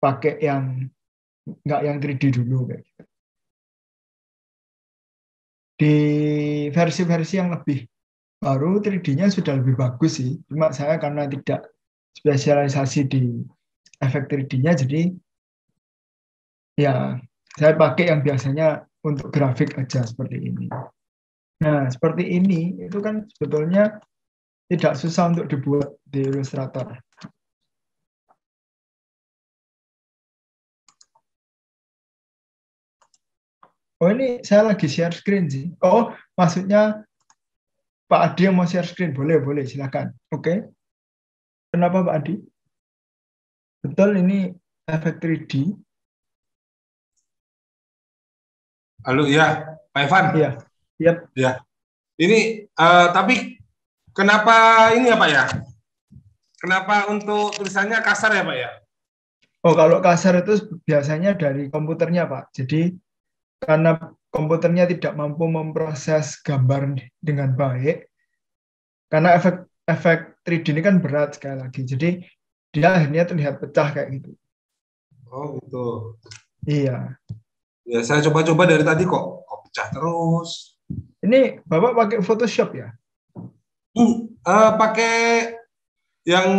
pakai yang nggak yang 3D dulu kayak gitu. Di versi-versi yang lebih baru 3D-nya sudah lebih bagus sih. Cuma saya karena tidak spesialisasi di efek 3D-nya, jadi ya saya pakai yang biasanya untuk grafik aja seperti ini. Nah, seperti ini itu kan sebetulnya tidak susah untuk dibuat di Illustrator. Oh, ini saya lagi share screen sih. Oh, maksudnya Pak Adi yang mau share screen. Boleh, boleh, silakan. Oke. Kenapa Pak Adi? Betul, ini efek 3D. Halo ya, Pak Evan. Iya. Yep. Ya. Ini tapi kenapa ini ya Pak ya? Kenapa untuk tulisannya kasar ya Pak ya? Oh, kalau kasar itu biasanya dari komputernya Pak. Jadi karena komputernya tidak mampu memproses gambar dengan baik, karena efek 3D ini kan berat sekali lagi. Jadi dia akhirnya terlihat pecah kayak gitu. Oh gitu. Iya. Ya saya coba-coba dari tadi kok pecah terus. Ini Bapak pakai Photoshop ya? Pakai yang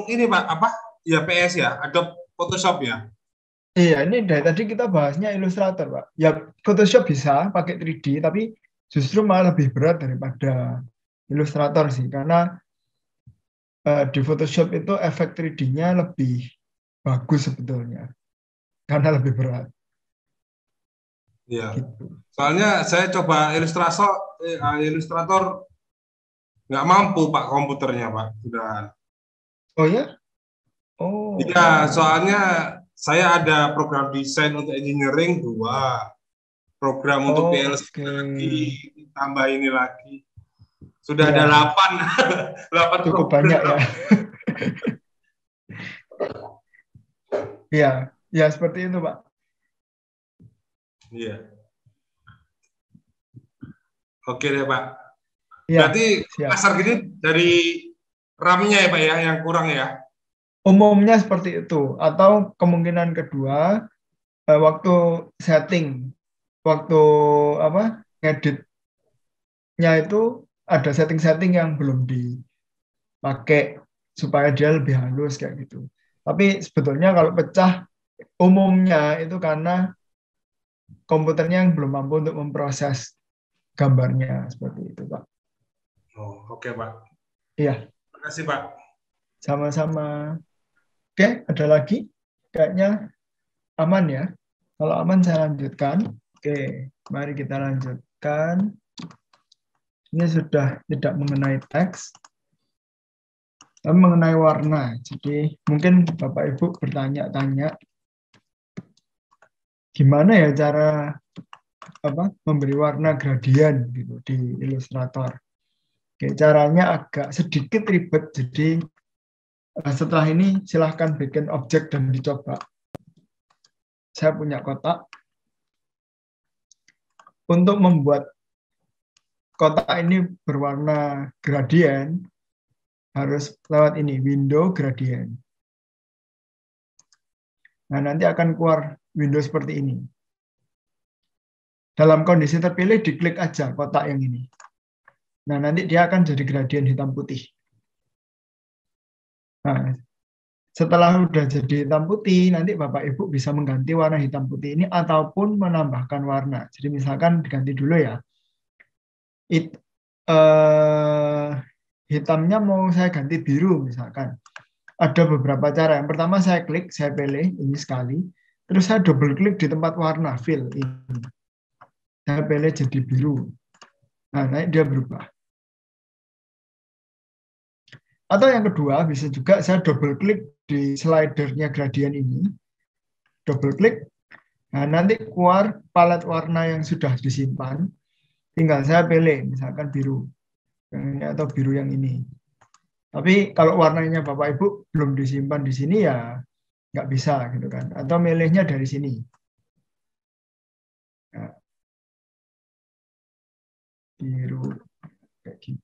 ini Pak, apa? Ya PS ya, Adobe Photoshop ya. Iya, ini dari tadi kita bahasnya Illustrator, Pak. Ya, Photoshop bisa pakai 3D, tapi justru malah lebih berat daripada Illustrator sih, karena di Photoshop itu efek 3D-nya lebih bagus sebetulnya, karena lebih berat. Iya. Gitu. Soalnya saya coba Illustrator nggak mampu Pak komputernya Pak. Sudah. Oh ya? Oh. Iya, soalnya saya ada program desain untuk engineering 2, program untuk PLC lagi, tambah ini lagi. Sudah ada 8 cukup program. banyak ya. Iya, ya seperti itu Pak. Iya. Oke deh Pak. Ya, berarti kasar gini dari RAM-nya ya Pak ya yang kurang ya? Umumnya seperti itu. Atau kemungkinan kedua, waktu setting, waktu ngeditnya itu ada setting-setting yang belum dipakai supaya dia lebih halus kayak gitu. Tapi sebetulnya kalau pecah umumnya itu karena komputernya yang belum mampu untuk memproses gambarnya seperti itu, Pak. Oh, oke, Pak. Iya, Terima kasih, Pak. sama-sama. Oke, ada lagi? Kayaknya aman ya. Kalau aman saya lanjutkan. Oke, mari kita lanjutkan. Ini sudah tidak mengenai teks, tapi mengenai warna. Jadi mungkin Bapak Ibu bertanya-tanya, gimana ya cara memberi warna gradien gitu di Illustrator. Oke, caranya agak sedikit ribet. Jadi setelah ini silahkan bikin objek dan dicoba. Saya punya kotak. Untuk membuat kotak ini berwarna gradien, harus lewat ini, window gradient. Nah, nanti akan keluar window seperti ini. Dalam kondisi terpilih, diklik aja kotak yang ini. Nah, nanti dia akan jadi gradien hitam putih. Nah, setelah udah jadi hitam putih, nanti Bapak Ibu bisa mengganti warna hitam putih ini ataupun menambahkan warna. Jadi misalkan diganti dulu ya. Hitamnya mau saya ganti biru misalkan. Ada beberapa cara. Yang pertama saya klik, saya pilih ini sekali. Terus saya double klik di tempat warna fill ini. Saya pilih jadi biru. Nah, naik dia berubah. Atau yang kedua, bisa juga saya double klik di slidernya gradien ini. Double klik. Nah, nanti keluar palet warna yang sudah disimpan. Tinggal saya pilih, misalkan biru. Yang ini atau biru yang ini. Tapi kalau warnanya Bapak Ibu belum disimpan di sini ya nggak bisa gitu kan. Atau milihnya dari sini. Nah, biru kayak gini.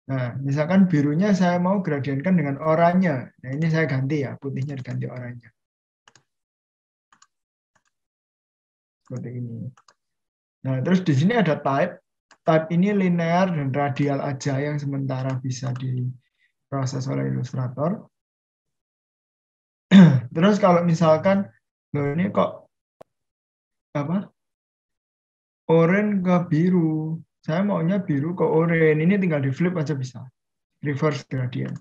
Nah, misalkan birunya saya mau gradienkan dengan oranye. Nah, ini saya ganti ya, putihnya diganti oranye. Seperti ini. Nah, terus di sini ada type. Type ini linear dan radial aja yang sementara bisa diproses oleh Illustrator. Terus kalau misalkan, loh ini kok oranye ke biru. Saya maunya biru ke oranye. Ini tinggal di flip aja bisa. Reverse gradient.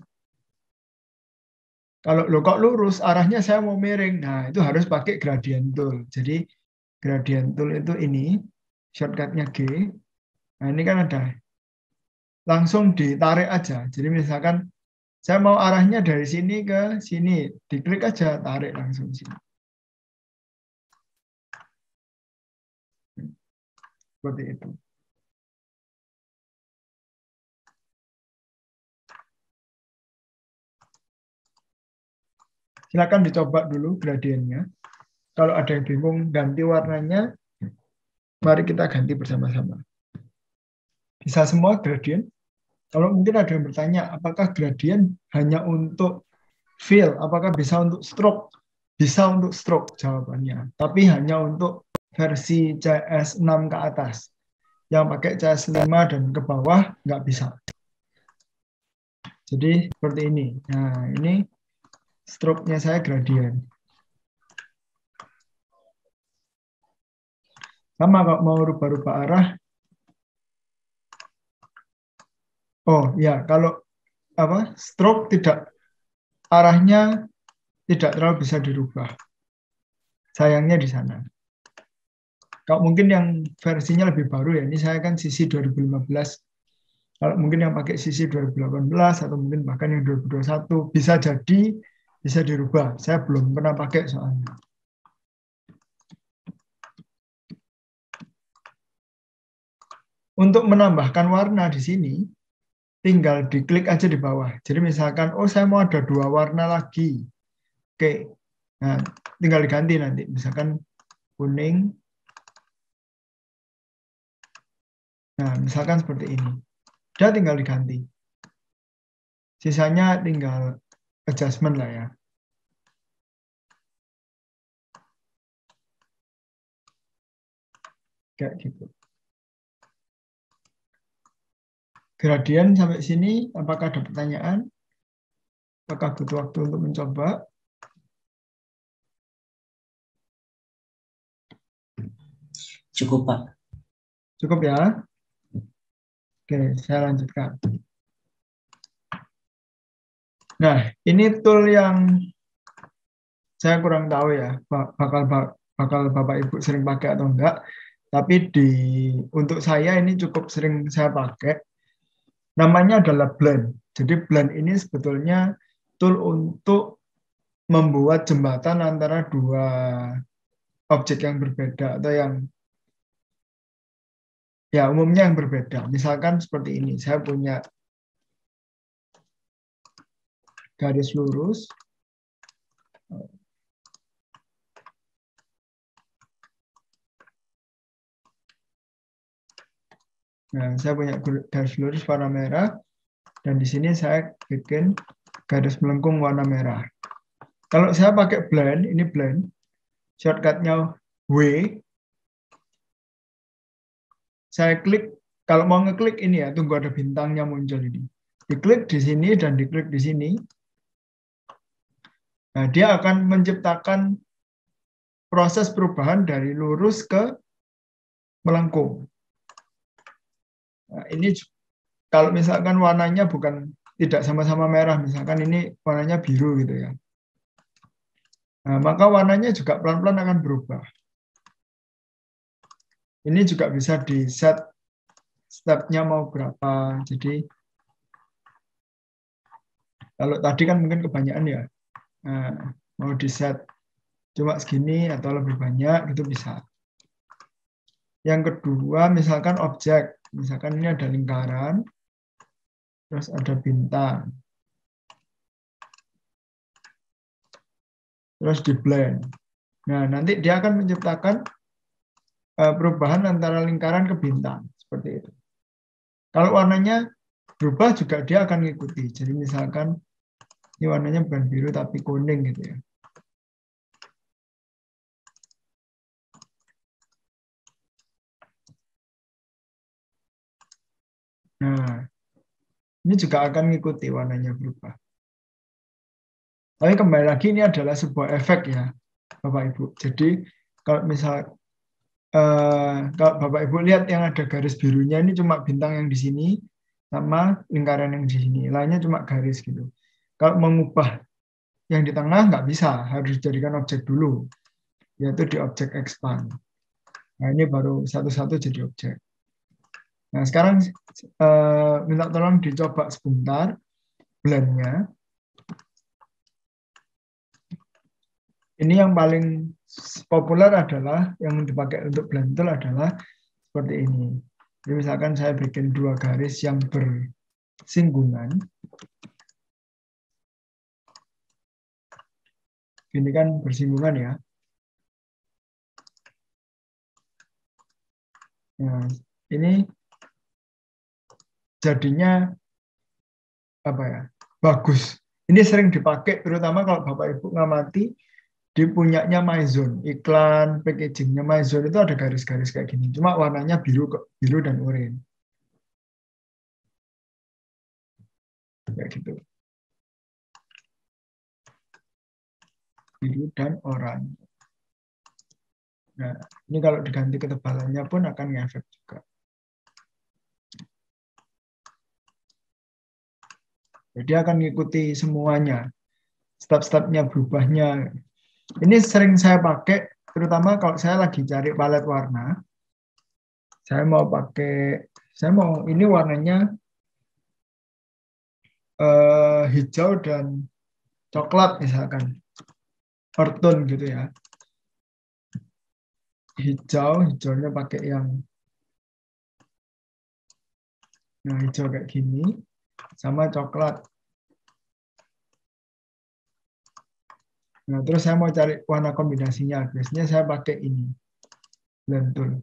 Kalau lo kok lurus, arahnya saya mau miring. Nah, itu harus pakai gradient tool. Jadi gradient tool itu ini, shortcutnya G. Nah, ini kan ada. Langsung ditarik aja. Jadi misalkan saya mau arahnya dari sini ke sini. Diklik aja, tarik langsung sini. Seperti itu. Silakan dicoba dulu gradiennya. Kalau ada yang bingung ganti warnanya, mari kita ganti bersama-sama. Bisa semua gradien? Kalau mungkin ada yang bertanya, apakah gradien hanya untuk fill? Apakah bisa untuk stroke? Bisa untuk stroke jawabannya. Tapi hanya untuk versi CS6 ke atas. Yang pakai CS5 dan ke bawah nggak bisa. Jadi seperti ini. Nah, ini stroke-nya saya gradien. Sama kalau mau rubah-rubah arah. Oh ya, kalau stroke tidak, arahnya tidak terlalu bisa dirubah. Sayangnya di sana. Kalau mungkin yang versinya lebih baru ya, ini saya kan sisi 2015. Kalau mungkin yang pakai sisi 2018 atau mungkin bahkan yang 2021 bisa jadi bisa dirubah. Saya belum pernah pakai soalnya. Untuk menambahkan warna di sini, tinggal diklik aja di bawah. Jadi misalkan, oh saya mau ada 2 warna lagi. Oke, nah tinggal diganti nanti. Misalkan kuning. Nah, misalkan seperti ini. Dia tinggal diganti. Sisanya tinggal adjustment lah ya. Kayak gitu. gradien sampai sini. Apakah ada pertanyaan? Apakah butuh waktu untuk mencoba? Cukup, Pak. Cukup ya? Oke, saya lanjutkan. Nah, ini tool yang saya kurang tahu ya, bakal Bapak Ibu sering pakai atau enggak. Tapi untuk saya ini cukup sering saya pakai. Namanya adalah Blend. Jadi Blend ini sebetulnya tool untuk membuat jembatan antara dua objek yang berbeda atau yang ya umumnya yang berbeda. Misalkan seperti ini, saya punya garis lurus. Nah, saya punya garis lurus warna merah, dan di sini saya bikin garis melengkung warna merah. Kalau saya pakai blend, ini blend, shortcutnya W, saya klik, kalau mau ngeklik ini ya, tunggu ada bintangnya muncul ini. Diklik di sini dan diklik di sini. Nah, dia akan menciptakan proses perubahan dari lurus ke melengkung. Nah, ini kalau misalkan warnanya tidak sama-sama merah, misalkan ini warnanya biru gitu ya. Nah, maka warnanya juga pelan-pelan akan berubah. Ini juga bisa di set stepnya mau berapa. Jadi kalau tadi kan mungkin kebanyakan ya. Nah, mau di set cuma segini atau lebih banyak itu bisa. Yang kedua, misalkan objek. Misalkan ini ada lingkaran, terus ada bintang. Terus di blend. Nah, nanti dia akan menciptakan perubahan antara lingkaran ke bintang. Seperti itu. Kalau warnanya berubah juga dia akan mengikuti. Jadi misalkan ini warnanya bukan biru tapi kuning gitu ya. Nah, ini juga akan mengikuti warnanya berubah. Tapi kembali lagi ini adalah sebuah efek ya, Bapak Ibu. Jadi kalau kalau Bapak Ibu lihat yang ada garis birunya ini cuma bintang yang di sini sama lingkaran yang di sini. Lainnya cuma garis gitu. Kalau mengubah yang di tengah nggak bisa, harus dijadikan objek dulu, yaitu di objek expand. Nah ini baru satu-satu jadi objek. Nah sekarang minta tolong dicoba sebentar blend-nya. Ini yang paling populer adalah yang dipakai untuk blend tool adalah seperti ini. Jadi misalkan saya bikin dua garis yang bersinggungan. Ini kan bersinggungan ya. Nah, ini jadinya apa ya? Bagus. Ini sering dipakai terutama kalau Bapak Ibu ngamati di punyanya MyZone, iklan packagingnya MyZone itu ada garis-garis kayak gini. Cuma warnanya biru dan oranye. Kayak gitu. Biru dan oranye. Nah, ini kalau diganti ketebalannya pun akan ngefek juga. Jadi akan mengikuti semuanya. Step-stepnya berubahnya. Ini sering saya pakai, terutama kalau saya lagi cari palet warna. Ini warnanya hijau dan coklat misalkan. Earth tone gitu ya. Hijaunya pakai yang hijau kayak gini sama coklat. Nah, terus saya mau cari warna kombinasinya. Biasanya saya pakai ini. Blend tool.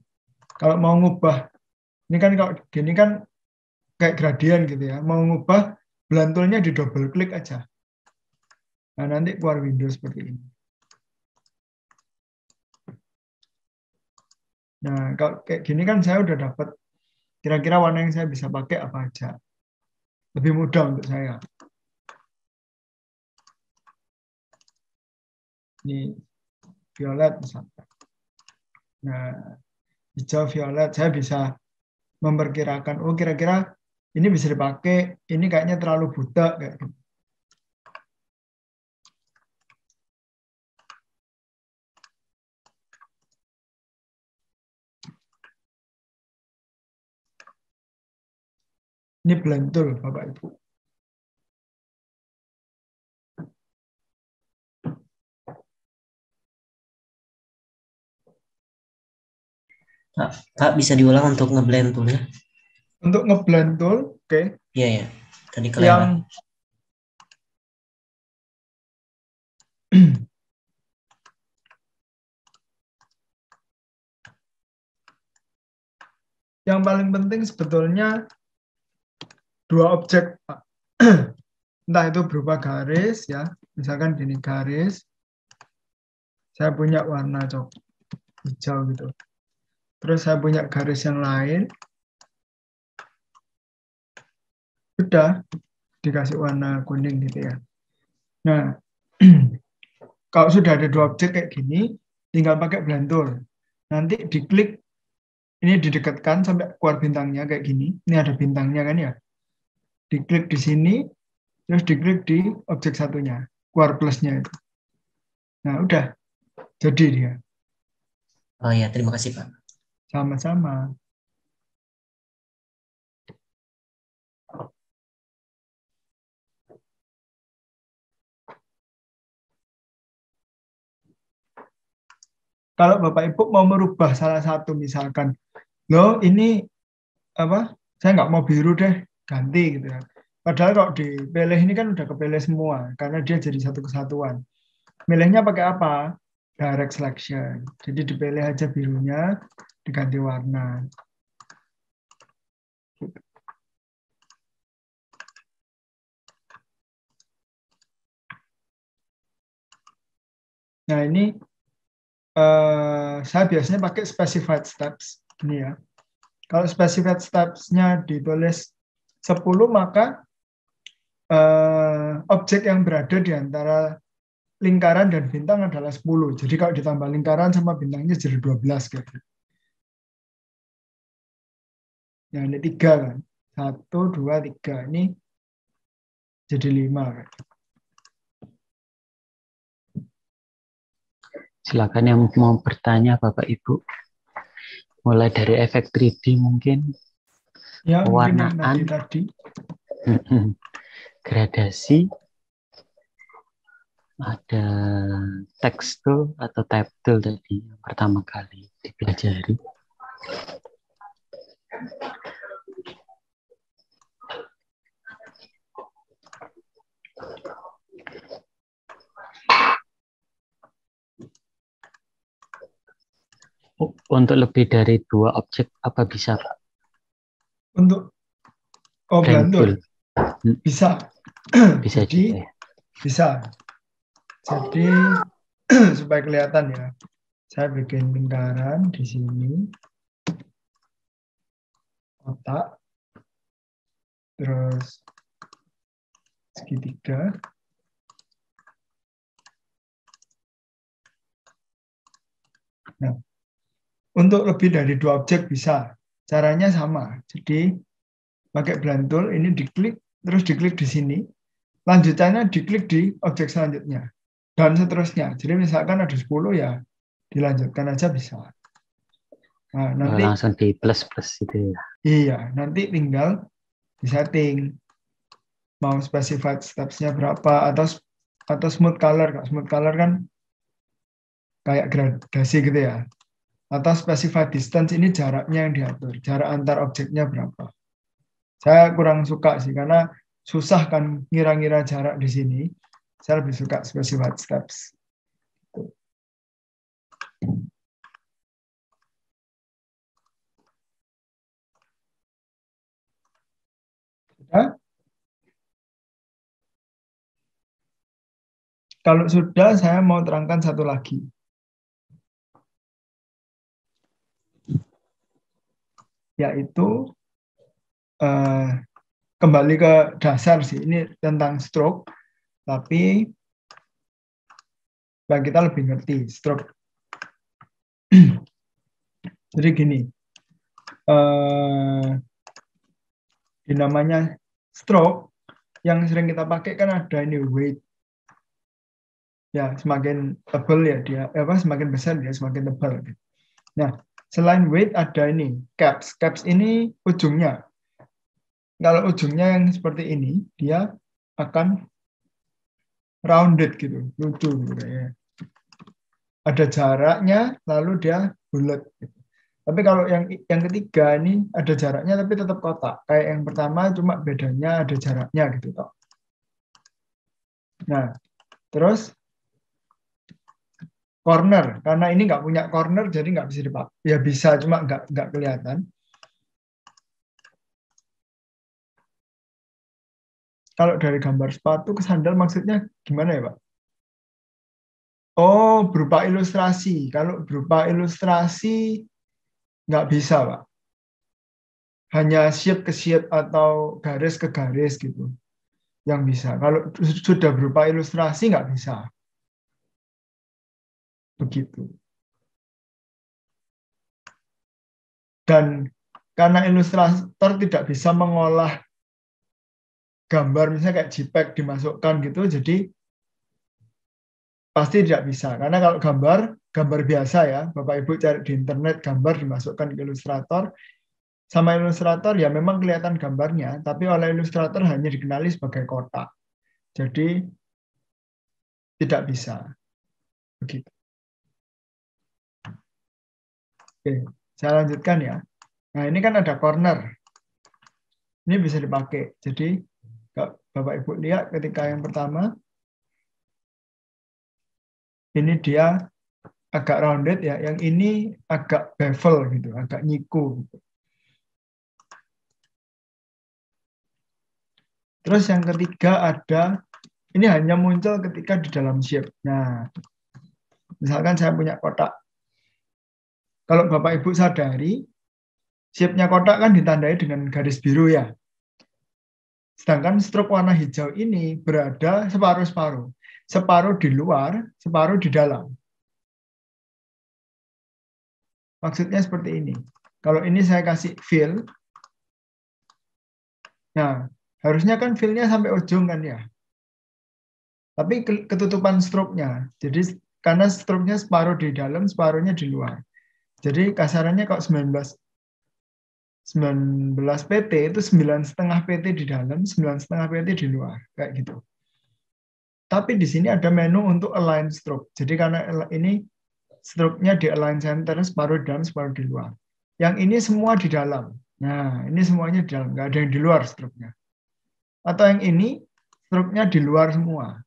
Kalau mau ngubah, ini kan kalau gini kan kayak gradien gitu ya. Mau ngubah, blend tool-nya di double klik aja. Nah, nanti keluar window seperti ini. Nah, kalau kayak gini kan saya udah dapat kira-kira warna yang saya bisa pakai apa aja. lebih mudah untuk saya. Ini violet misalkan. Nah, hijau violet saya bisa memperkirakan, oh kira-kira ini bisa dipakai, ini kayaknya terlalu buta kayak gitu. Ini blend tool Bapak Ibu. Kak, bisa diulang untuk ngeblend toolnya? Untuk ngeblend tool, oke. Iya, ya. Tadi kelewat. Yang paling penting sebetulnya dua objek, Pak. Entah itu berupa garis, ya. Misalkan gini, garis. Saya punya warna hijau gitu. Terus saya punya garis yang lain. Sudah dikasih warna kuning gitu ya. Nah, kalau sudah ada dua objek kayak gini, tinggal pakai blend tool. Nanti diklik, ini didekatkan sampai keluar bintangnya kayak gini. Ini ada bintangnya kan ya. Diklik di sini, terus diklik di objek satunya, keluar plusnya itu. Nah, udah. Jadi dia. Oh ya, terima kasih Pak. Sama-sama. Kalau Bapak Ibu mau merubah salah satu, misalkan, loh ini apa? Saya nggak mau biru deh, ganti gitu ya. Padahal kalau dipilih ini kan udah kepilih semua, karena dia jadi satu kesatuan. Milihnya pakai apa? Direct selection. Jadi dipilih aja birunya, diganti warna. Nah ini saya biasanya pakai specified steps. Ini ya. Kalau specified steps-nya ditulis 10, maka objek yang berada di antara lingkaran dan bintang adalah 10. Jadi kalau ditambah lingkaran sama bintangnya jadi 12 kayak gitu. Nah, ini 3 kan. 1, 2, 3. Ini jadi 5 kan. Silakan yang mau bertanya Bapak Ibu. Mulai dari efek 3D mungkin. Ya, Pewarnaan. mungkin yang tadi. Gradasi. Ada text tool atau type tool tadi yang pertama kali dipelajari. Untuk lebih dari 2 objek apa bisa Pak? Untuk blend tool bisa. Bisa Jadi, juga ya? bisa. Jadi supaya kelihatan ya, saya bikin lingkaran di sini, kotak, terus segitiga. Nah, untuk lebih dari 2 objek bisa. Caranya sama. Jadi pakai blend tool ini diklik, terus diklik di sini. Lanjutannya diklik di objek selanjutnya. Dan seterusnya. Jadi misalkan ada 10 ya dilanjutkan aja bisa. Nah, nanti langsung di plus-plus itu ya. Iya, nanti tinggal disetting. Mau specified steps-nya berapa atau smooth color. Smooth color kan kayak gradasi gitu ya. Atau specified distance, ini jaraknya yang diatur. Jarak antar objeknya berapa. Saya kurang suka sih, karena susah kan ngira-ngira jarak di sini. Saya lebih suka specified steps. Sudah? Kalau sudah, saya mau terangkan satu lagi. Yaitu kembali ke dasar sih. Ini tentang stroke, tapi kita lebih ngerti stroke. Jadi gini, namanya stroke yang sering kita pakai kan ada ini weight. Ya, semakin tebal ya dia, semakin besar dia semakin tebal. Nah, selain weight ada ini caps. Caps ini ujungnya. Kalau ujungnya yang seperti ini, dia akan rounded gitu, lucu gitu ya. Ada jaraknya, lalu dia bulat. Gitu. Tapi kalau yang ketiga ini ada jaraknya tapi tetap kotak. Kayak yang pertama cuma bedanya ada jaraknya gitu toh. Nah, terus corner, karena ini nggak punya corner jadi nggak bisa dipakai. Ya bisa, cuma nggak kelihatan. Kalau dari gambar sepatu ke sandal maksudnya gimana ya Pak? Oh, berupa ilustrasi. Kalau berupa ilustrasi nggak bisa Pak. Hanya shape ke shape atau garis ke garis gitu yang bisa. Kalau sudah berupa ilustrasi nggak bisa. Begitu. Dan karena ilustrator tidak bisa mengolah gambar misalnya kayak JPEG dimasukkan gitu, jadi pasti tidak bisa. Karena kalau gambar biasa ya, Bapak Ibu cari di internet gambar dimasukkan ke ilustrator, sama ilustrator ya memang kelihatan gambarnya, tapi oleh ilustrator hanya dikenali sebagai kotak. Jadi tidak bisa. Begitu. Oke, saya lanjutkan ya. Nah, ini kan ada corner. Ini bisa dipakai. Jadi Bapak Ibu lihat ketika yang pertama ini dia agak rounded ya, yang ini agak bevel gitu, agak nyiku gitu. Terus yang ketiga ada, ini hanya muncul ketika di dalam shape. Nah, misalkan saya punya kotak. Kalau Bapak Ibu sadari, shape-nya kotak kan ditandai dengan garis biru ya. Sedangkan stroke warna hijau ini berada separuh-separuh. Separuh di luar, separuh di dalam. Maksudnya seperti ini. Kalau ini saya kasih fill, nah harusnya kan fill-nya sampai ujung kan ya. Tapi ketutupan stroke-nya. Jadi karena stroke-nya separuh di dalam, separuhnya di luar. Jadi kasarannya kalau 19 PT itu 9,5 PT di dalam, 9,5 PT di luar. Kayak gitu. Tapi di sini ada menu untuk align stroke. Jadi karena ini stroke-nya di align center, separuh di dalam, separuh di luar. Yang ini semua di dalam. Nah, ini semuanya di dalam. Nggak ada yang di luar stroke-nya. Atau yang ini, stroke-nya di luar semua.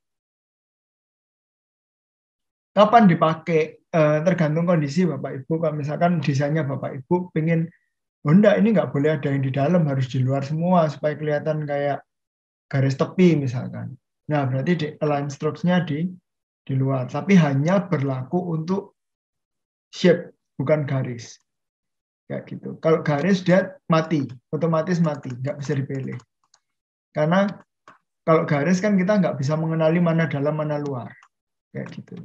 Kapan dipakai? Tergantung kondisi Bapak Ibu. Kalau misalkan desainnya Bapak Ibu pengen, oh enggak, ini nggak boleh ada yang di dalam, harus di luar semua supaya kelihatan kayak garis tepi misalkan. Nah, berarti di align strokes-nya di luar. Tapi hanya berlaku untuk shape, bukan garis. Kayak gitu. Kalau garis dia mati, otomatis mati, nggak bisa dipilih. Karena kalau garis kan kita nggak bisa mengenali mana dalam, mana luar. Kayak gitu.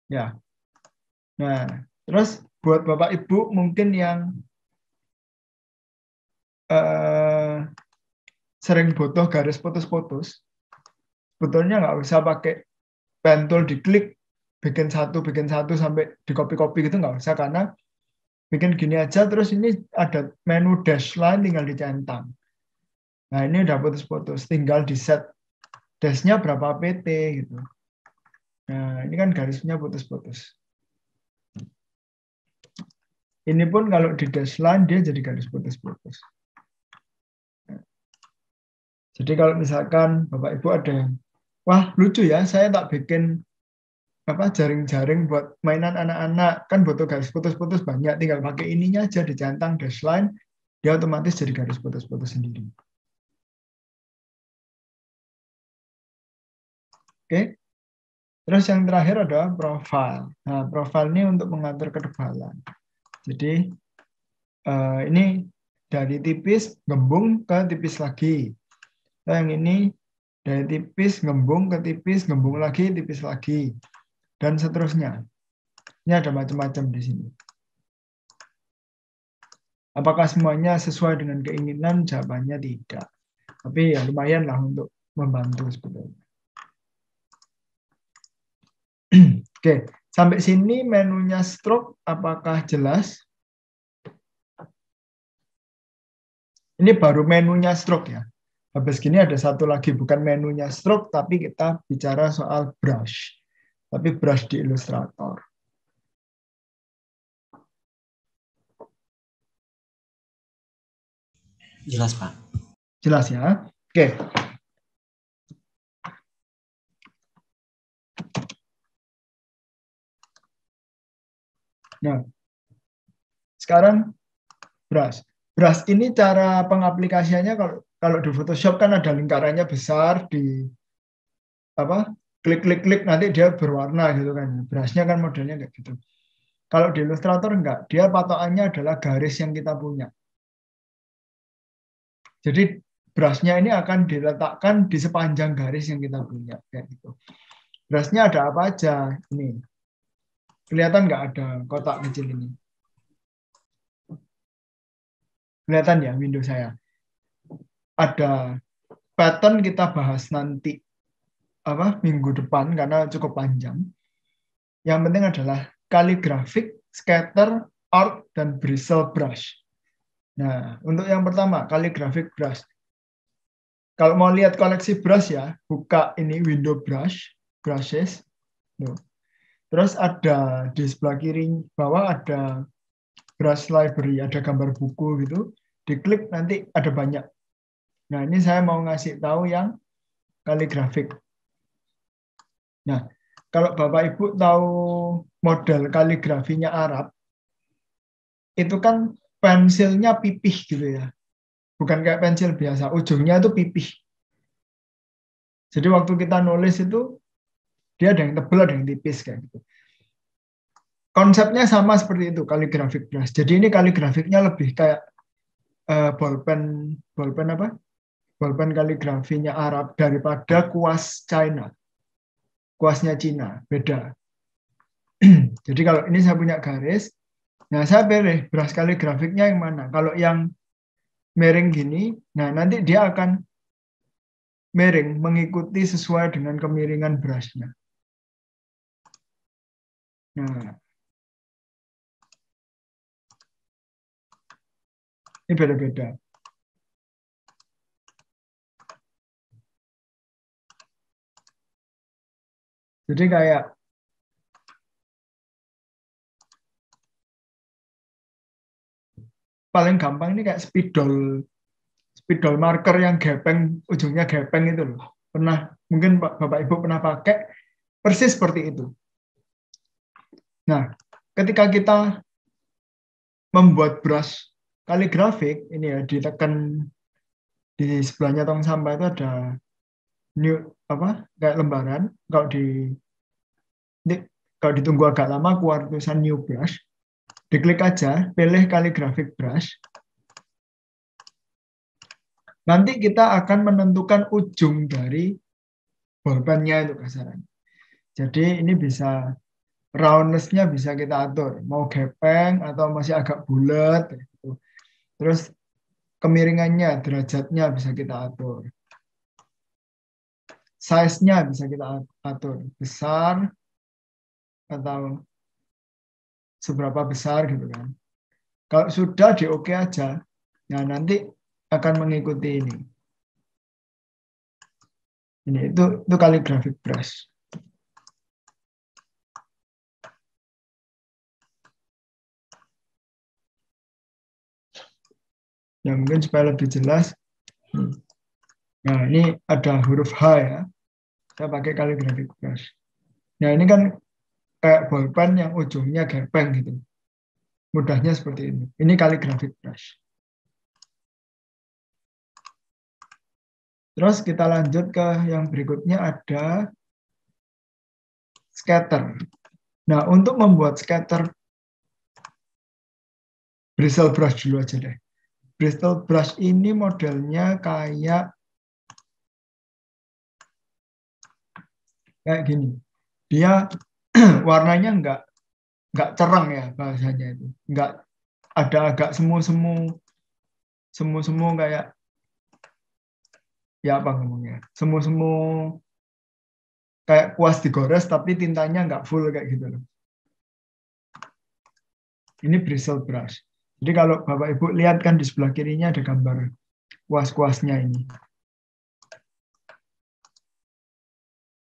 Ya. Nah, terus buat Bapak Ibu mungkin yang sering butuh garis putus-putus, sebetulnya nggak usah pakai pen tool diklik, bikin satu sampai di copy-copy gitu nggak usah, karena bikin gini aja, terus ini ada menu dash line tinggal dicentang. Nah, ini udah putus-putus, tinggal di set dash-nya berapa PT gitu. Nah, ini kan garisnya putus-putus. Ini pun kalau di dash line dia jadi garis putus-putus. Jadi kalau misalkan Bapak Ibu ada yang, wah lucu ya, saya tak bikin jaring-jaring buat mainan anak-anak, kan butuh garis putus-putus banyak, tinggal pakai ininya aja dicentang dash line, dia otomatis jadi garis putus-putus sendiri. Oke. Terus yang terakhir adalah profile. Nah, profile ini untuk mengatur ketebalan. Jadi ini dari tipis gembung ke tipis lagi. Nah, yang ini dari tipis gembung ke tipis, gembung lagi, tipis lagi, dan seterusnya. Ini ada macam-macam di sini. Apakah semuanya sesuai dengan keinginan? Jawabannya tidak. Tapi ya lumayan lah untuk membantu sebetulnya. Oke, sampai sini menunya stroke apakah jelas? Ini baru menunya stroke ya. Habis gini ada satu lagi, bukan menunya stroke, tapi kita bicara soal brush. Tapi brush di Illustrator. Jelas, Pak. Jelas ya? Oke. Nah, sekarang brush. Brush ini cara pengaplikasiannya kalau di Photoshop kan ada lingkarannya besar, di apa, klik nanti dia berwarna gitu kan. Brushnya kan modelnya kayak gitu. Kalau di Illustrator enggak, dia patokannya adalah garis yang kita punya. Jadi brushnya ini akan diletakkan di sepanjang garis yang kita punya kayak gitu. Brushnya ada apa aja? Ini kelihatan nggak ada kotak kecil ini? Kelihatan ya window saya. Ada pattern kita bahas nanti minggu depan karena cukup panjang. Yang penting adalah calligraphic, scatter, arc, dan bristle brush. Nah, untuk yang pertama, calligraphic brush. Kalau mau lihat koleksi brush ya, buka ini window brush, brushes. Terus ada di sebelah kiri bawah ada brush library, ada gambar buku gitu. Diklik nanti ada banyak. Nah, ini saya mau ngasih tahu yang calligraphic. Nah, kalau Bapak Ibu tahu model kaligrafinya Arab, itu kan pensilnya pipih gitu ya. Bukan kayak pensil biasa, ujungnya itu pipih. Jadi waktu kita nulis itu, dia ada yang tebal, ada yang tipis kayak gitu. Konsepnya sama seperti itu, calligraphic brush. Jadi ini kaligrafiknya lebih kayak bolpen kaligrafinya Arab daripada kuas China. Kuasnya Cina, beda. Jadi kalau ini saya punya garis, nah saya pilih brush kaligrafiknya yang mana. Kalau yang miring gini, nah nanti dia akan miring, mengikuti sesuai dengan kemiringan brushnya. Nah, ini beda-beda. Jadi kayak paling gampang ini kayak spidol marker yang gepeng, ujungnya gepeng itu loh. Mungkin Bapak Ibu pernah pakai, persis seperti itu. Nah, ketika kita membuat brush kaligrafik, ini ya ditekan di sebelahnya tong sampah itu ada kayak lembaran. Kalau ditunggu agak lama keluar tulisan new brush, diklik aja, pilih calligraphic brush. Nanti kita akan menentukan ujung dari bolpennya itu kasarannya. Jadi ini bisa roundness-nya bisa kita atur, mau gepeng atau masih agak bulat. Gitu. Terus kemiringannya, derajatnya bisa kita atur. Size-nya bisa kita atur, besar atau seberapa besar gitu kan. Kalau sudah di oke aja, nah nanti akan mengikuti ini. Itu calligraphic brush. Ya mungkin supaya lebih jelas. Nah ini ada huruf H ya. Saya pakai calligraphic brush. Nah ini kan kayak bolpen yang ujungnya gepeng gitu. Mudahnya seperti ini. Ini calligraphic brush. Terus kita lanjut ke yang berikutnya ada scatter. Nah, untuk membuat scatter bristle brush dulu aja deh. Bristol brush ini modelnya kayak gini. Dia warnanya nggak cerang ya bahasanya itu. Nggak ada agak semu-semu kayak ya apa ngomongnya. Semu-semu kayak kuas digores tapi tintanya nggak full kayak gitu loh. Ini bristle brush. Jadi kalau Bapak Ibu lihat kan di sebelah kirinya ada gambar kuas-kuasnya ini.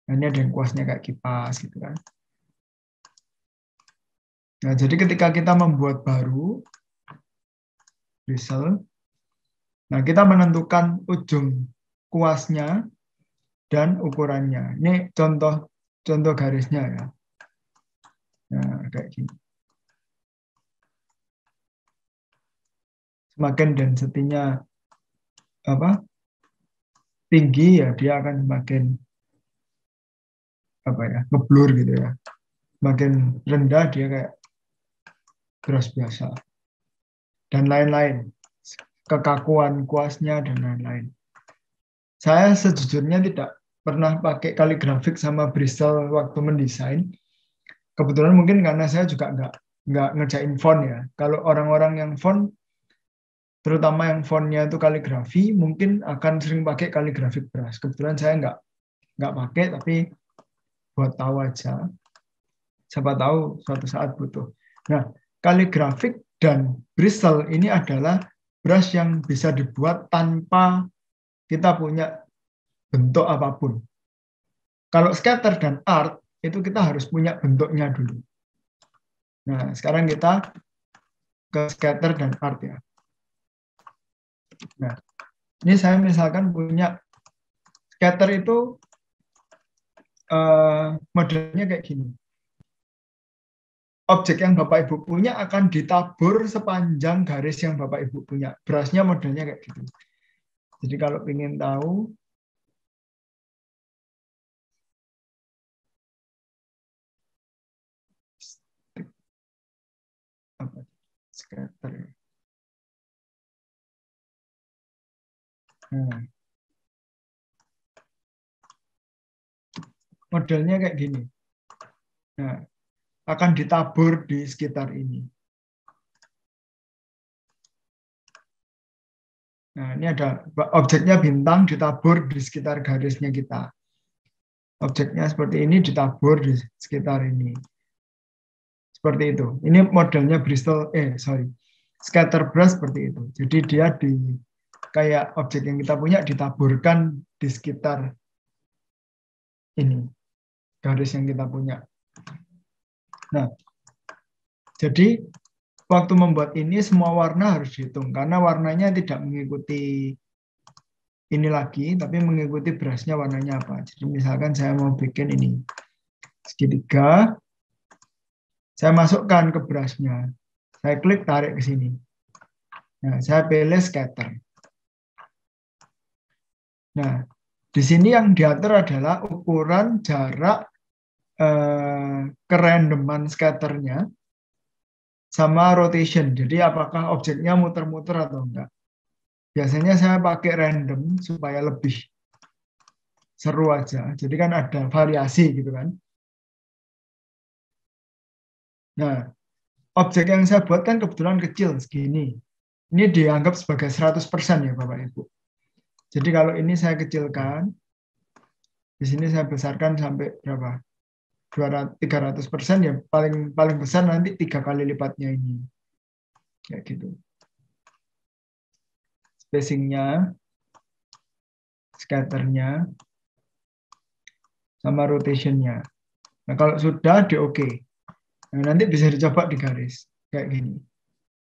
Nah, ini ada yang kuasnya kayak kipas gitu kan. Nah, jadi ketika kita membuat baru bristle, nah kita menentukan ujung kuasnya dan ukurannya. Ini contoh garisnya ya. Nah, kayak gini. Semakin density-nya tinggi ya dia akan semakin ngeblur gitu ya. Semakin rendah dia kayak brush biasa. Dan lain-lain. Kekakuan kuasnya dan lain-lain. Saya sejujurnya tidak pernah pakai kaligrafik sama bristle waktu mendesain. Kebetulan mungkin karena saya juga nggak ngerjain font ya. Kalau orang-orang yang font, terutama yang fontnya itu kaligrafi, mungkin akan sering pakai kaligrafik brush. Kebetulan saya nggak pakai, tapi buat tahu aja. Siapa tahu suatu saat butuh. Nah, kaligrafik dan bristle ini adalah brush yang bisa dibuat tanpa kita punya bentuk apapun. Kalau scatter dan art, itu kita harus punya bentuknya dulu. Nah, sekarang kita ke scatter dan art ya. Nah, ini saya misalkan punya scatter itu modelnya kayak gini. Objek yang Bapak Ibu punya akan ditabur sepanjang garis yang Bapak Ibu punya. Brushnya modelnya kayak gitu. Jadi kalau ingin tahu, scatter. Nah. Modelnya kayak gini. Nah, akan ditabur di sekitar ini. Nah, ini ada objeknya bintang ditabur di sekitar garisnya kita. Objeknya seperti ini ditabur di sekitar ini. Seperti itu. Ini modelnya Bristol, scatter brush seperti itu. Jadi dia kayak objek yang kita punya ditaburkan di sekitar ini. Garis yang kita punya. Nah, jadi waktu membuat ini semua warna harus dihitung karena warnanya tidak mengikuti ini lagi, tapi mengikuti brushnya warnanya apa. Jadi misalkan saya mau bikin ini segitiga, saya masukkan ke brushnya, saya klik tarik ke sini. Nah, saya pilih scatter. Nah, di sini yang diatur adalah ukuran jarak kerandoman scatternya sama rotation. Jadi apakah objeknya muter-muter atau enggak. Biasanya saya pakai random supaya lebih seru aja. Jadi kan ada variasi gitu kan. Nah, objek yang saya buat kan kebetulan kecil segini. Ini dianggap sebagai 100% ya Bapak Ibu. Jadi kalau ini saya kecilkan, di sini saya besarkan sampai berapa? 300% ya, paling besar nanti 3 kali lipatnya ini. Kayak gitu. Spacingnya, scatternya, sama rotationnya. Nah kalau sudah di OK. Nah, nanti bisa dicoba di garis. Kayak gini.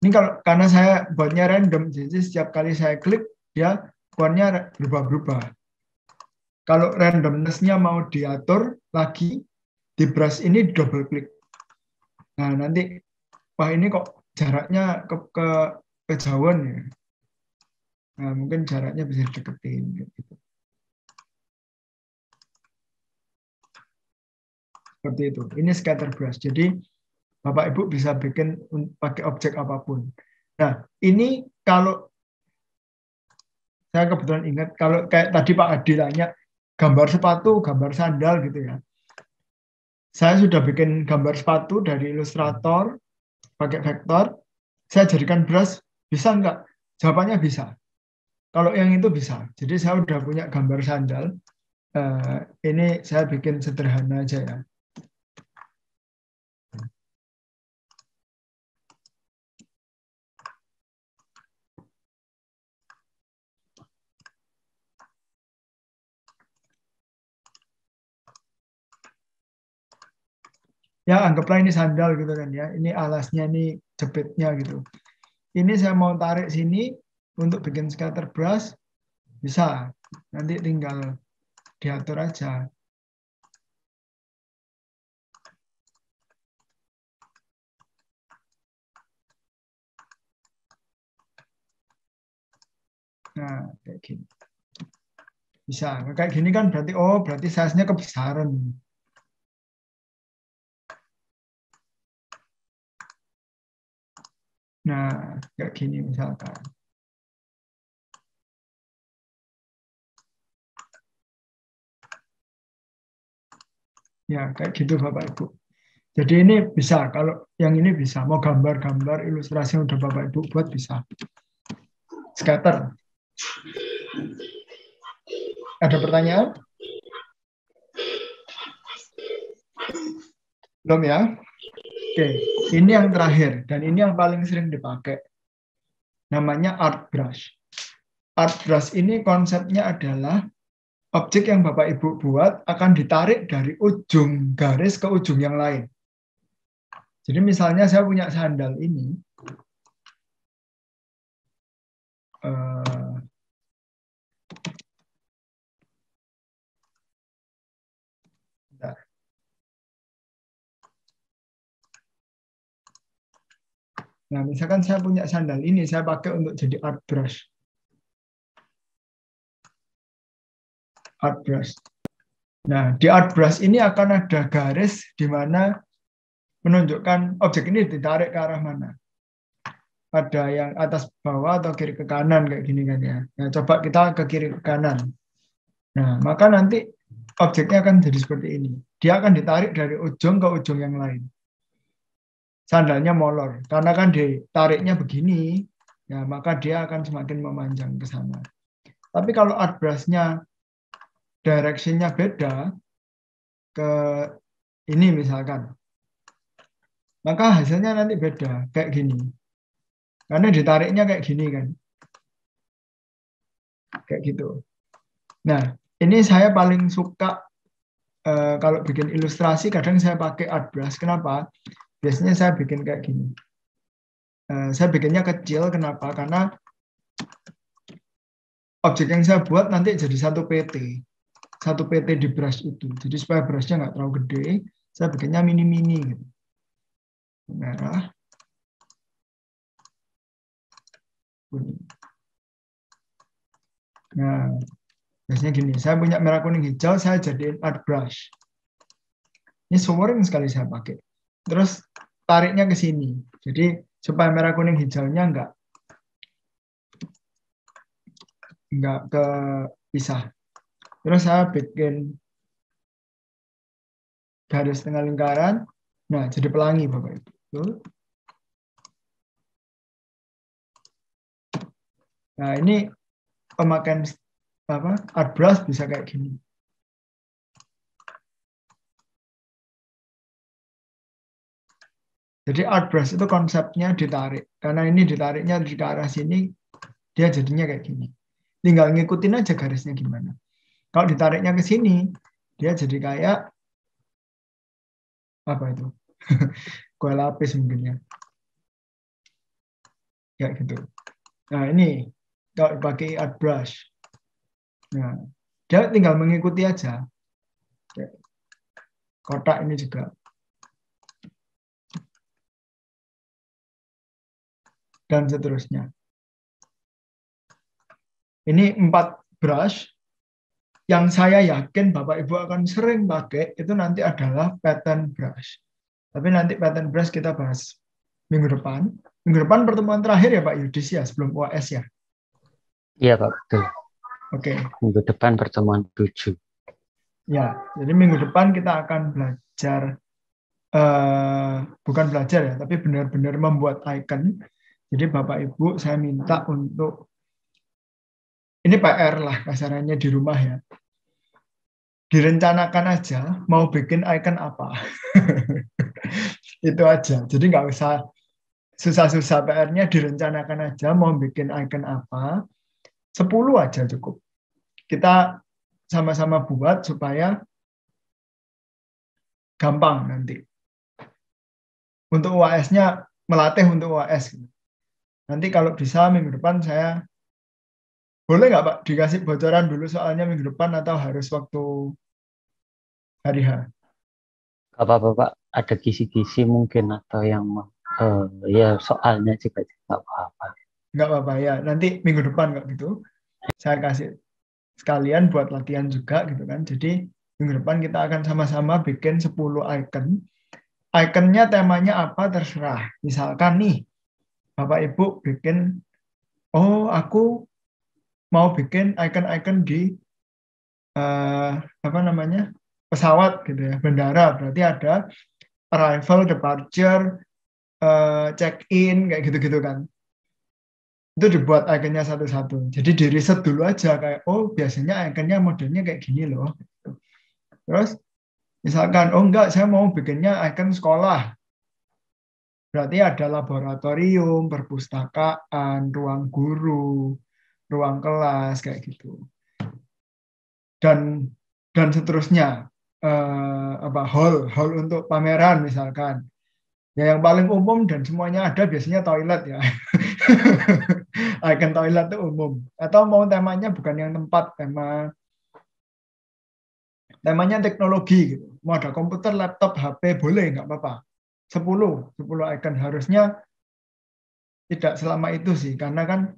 Ini karena saya buatnya random, jadi setiap kali saya klik, dia warnanya berubah-berubah. Kalau randomness-nya mau diatur lagi, di brush ini double klik. Nah nanti, wah ini kok jaraknya kejauhan ya. Nah mungkin jaraknya bisa deketin. Gitu. Seperti itu. Ini scatter brush. Jadi Bapak Ibu bisa bikin pakai objek apapun. Nah ini kalau Saya kebetulan ingat kalau kayak tadi Pak Adi tanya gambar sepatu, gambar sandal gitu ya. Saya sudah bikin gambar sepatu dari Illustrator pakai vektor. Saya jadikan brush, bisa nggak? Jawabannya bisa. Kalau yang itu bisa. Jadi saya udah punya gambar sandal. Ini saya bikin sederhana aja ya. Ya anggaplah ini sandal gitu kan ya. Ini alasnya, ini jepitnya gitu. Ini saya mau tarik sini untuk bikin scatter brush, bisa. Nanti tinggal diatur aja. Nah, kayak gini. Bisa. Kayak gini kan berarti, oh berarti size-nya kebesaran. Nah, kayak gini misalkan. Ya, kayak gitu Bapak Ibu. Jadi ini bisa, kalau yang ini bisa. Mau gambar-gambar, ilustrasi yang udah Bapak Ibu buat bisa. Scatter. Ada pertanyaan? Belum ya? Oke, ini yang terakhir. Dan ini yang paling sering dipakai. Namanya art brush. Art brush ini konsepnya adalah objek yang Bapak Ibu buat akan ditarik dari ujung garis ke ujung yang lain. Jadi misalnya saya punya sandal ini. Nah, misalkan saya punya sandal ini, saya pakai untuk jadi art brush. Art brush. Nah, di art brush ini akan ada garis di mana menunjukkan objek ini ditarik ke arah mana. Ada yang atas bawah atau kiri ke kanan kayak gini kan ya. Nah, coba kita ke kiri ke kanan. Nah, maka nanti objeknya akan jadi seperti ini. Dia akan ditarik dari ujung ke ujung yang lain. Sandalnya molor. Karena kan ditariknya begini, ya maka dia akan semakin memanjang ke sana. Tapi kalau art brush-nya direction-nya beda ke ini misalkan, maka hasilnya nanti beda, kayak gini. Karena ditariknya kayak gini kan. Kayak gitu. Nah, ini saya paling suka kalau bikin ilustrasi, kadang saya pakai art brush. Kenapa? Biasanya saya bikin kayak gini. Saya bikinnya kecil, kenapa? Karena objek yang saya buat nanti jadi satu PT. Satu PT di brush itu. Jadi supaya brushnya nggak terlalu gede, saya bikinnya mini-mini. Gitu. Merah. Kuning. Nah, biasanya gini. Saya punya merah, kuning, hijau, saya jadiin art brush. Ini sering sekali saya pakai. Terus tariknya ke sini. Jadi supaya merah, kuning, hijaunya nggak kepisah. Terus saya bikin garis tengah lingkaran. Nah, jadi pelangi Bapak Ibu. Nah, ini pemakaian art brush bisa kayak gini. Jadi art brush itu konsepnya ditarik. Karena ini ditariknya di ke arah sini, dia jadinya kayak gini. Tinggal ngikutin aja garisnya gimana. Kalau ditariknya ke sini, dia jadi kayak apa itu? Kue lapis mungkin ya. Kayak gitu. Nah, ini kalau pakai art brush. Nah, dia tinggal mengikuti aja. Kotak ini juga. Dan seterusnya. Ini 4 brush yang saya yakin Bapak Ibu akan sering pakai itu nanti adalah pattern brush. Tapi nanti pattern brush kita bahas minggu depan. Minggu depan pertemuan terakhir ya Pak Yudis ya, sebelum UAS ya? Iya Pak, betul. Oke. Minggu depan pertemuan 7. Ya, jadi minggu depan kita akan belajar, bukan belajar ya, tapi benar-benar membuat icon. Jadi Bapak Ibu saya minta untuk, ini PR lah kasarannya di rumah ya, direncanakan aja mau bikin icon apa. Itu aja, jadi nggak usah susah-susah, PR-nya direncanakan aja mau bikin icon apa, 10 aja cukup. Kita sama-sama buat supaya gampang nanti. Untuk UAS-nya, melatih untuk UAS. Nanti kalau bisa minggu depan saya, boleh nggak Pak dikasih bocoran dulu soalnya minggu depan atau harus waktu hari H? Apa-apa Pak, ada kisi-kisi mungkin atau yang ya soalnya juga nggak apa-apa. Nggak apa-apa ya, nanti minggu depan nggak gitu. Saya kasih sekalian buat latihan juga gitu kan. Jadi minggu depan kita akan sama-sama bikin 10 icon. Iconnya temanya apa terserah. Misalkan nih, Bapak Ibu bikin, oh aku mau bikin icon-icon di pesawat gitu ya, bandara. Berarti ada arrival, departure, check-in, kayak gitu-gitu kan. Itu dibuat iconnya satu-satu. Jadi di riset dulu aja kayak, oh biasanya iconnya modelnya kayak gini loh. Terus misalkan, oh enggak, saya mau bikinnya icon sekolah. Berarti ada laboratorium, perpustakaan, ruang guru, ruang kelas kayak gitu. Dan seterusnya, hall untuk pameran misalkan. Ya yang paling umum dan semuanya ada biasanya toilet ya. Icon toilet itu umum. Atau mau temanya bukan yang tempat, temanya teknologi gitu. Mau ada komputer, laptop, HP boleh, nggak apa-apa. 10 icon harusnya tidak selama itu sih, karena kan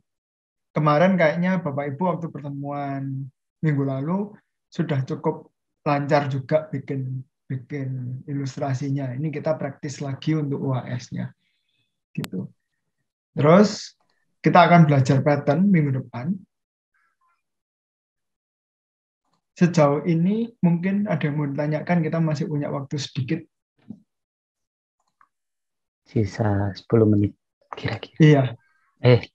kemarin kayaknya Bapak Ibu waktu pertemuan minggu lalu sudah cukup lancar juga bikin ilustrasinya. Ini kita praktis lagi untuk UAS-nya. Gitu. Terus kita akan belajar pattern minggu depan. Sejauh ini mungkin ada yang mau ditanyakan, kita masih punya waktu sedikit. Sisa 10 menit kira-kira. Iya.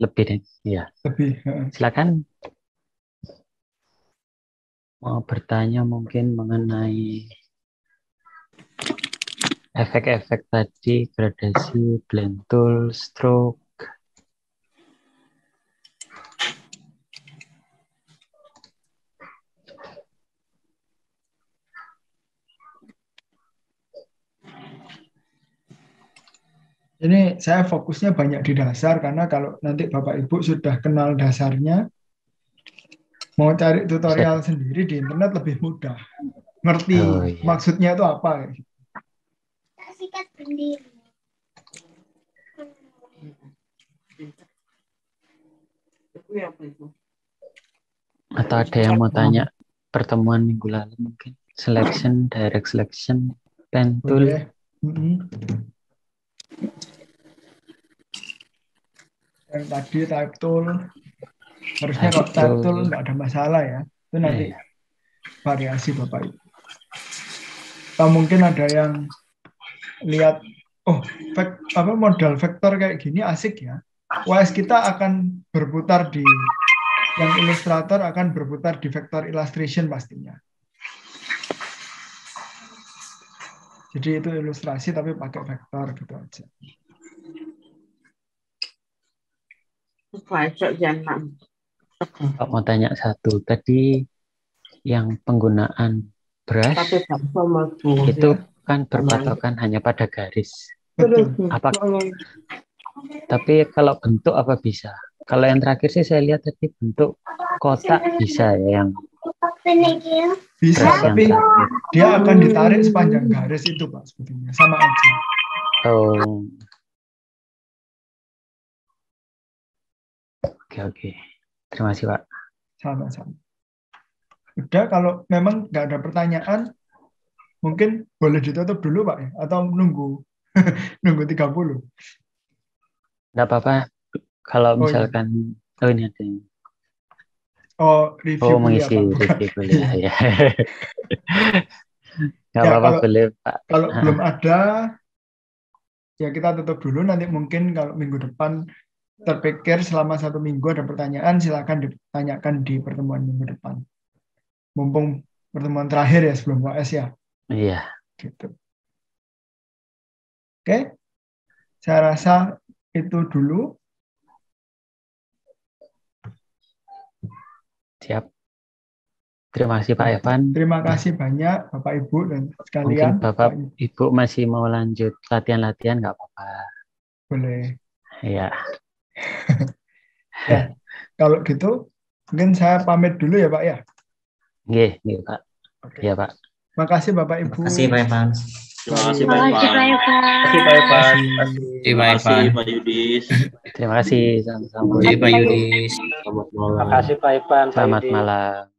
Lebih deh. Iya. Lebih. Silakan. Mau bertanya mungkin mengenai efek-efek tadi, gradasi, blend tool, stroke. Ini saya fokusnya banyak di dasar, karena kalau nanti Bapak Ibu sudah kenal dasarnya, mau cari tutorial sendiri di internet lebih mudah. Ngerti maksudnya itu apa. Atau ada yang mau tanya pertemuan minggu lalu mungkin? Selection, direct selection, pen tool. Yang tadi type tool, harusnya kalau type tool nggak ada masalah ya. Itu nanti variasi Bapak Ibu. Atau mungkin ada yang lihat, oh modal vektor kayak gini asik ya. UAS kita akan berputar di, yang Illustrator akan berputar di vector illustration pastinya. Jadi itu ilustrasi tapi pakai vektor gitu aja. Pak mau tanya satu, tadi yang penggunaan brush itu kan berpatokan hanya pada garis. Betul. Tapi kalau bentuk apa bisa? Kalau yang terakhir sih saya lihat tadi bentuk kotak bisa ya, yang bisa, tapi dia akan ditarik sepanjang garis itu Pak, sebetulnya sama aja. Oke. Terima kasih Pak. Sama-sama. Udah, kalau memang nggak ada pertanyaan, mungkin boleh ditutup dulu Pak ya? Atau nunggu 30. Nggak apa-apa. Kalau misalkan, ini ada yang. Oh, review Oh, kuliah, mengisi Pak. Bukan. review kuliah ya. Nggak Ya, apa-apa, boleh, Pak. kalau belum ada, ya kita tutup dulu. Nanti mungkin kalau minggu depan terpikir selama 1 minggu ada pertanyaan, silakan ditanyakan di pertemuan minggu depan. Mumpung pertemuan terakhir ya sebelum UAS ya. Iya. Gitu. Oke, saya rasa itu dulu. Siap. Terima kasih Pak Evan. Terima kasih banyak Bapak Ibu dan Mungkin sekalian. Bapak Ibu masih mau lanjut latihan-latihan, nggak apa-apa. Boleh. Iya. Ya, kalau gitu mungkin saya pamit dulu ya Pak ya. Nggih, Pak. Oke. Iya, Pak. Makasih Bapak Ibu. Terima kasih Pak Evan. Terima kasih Pak Makasih Evan. Pak Evan. Terima kasih Pak Evan. Terima Terima kasih Pak Yudis. Terima kasih. Sama-sama. kasih Pak Yudis. Terima kasih Pak Evan. Pak Selamat Yudi. malam.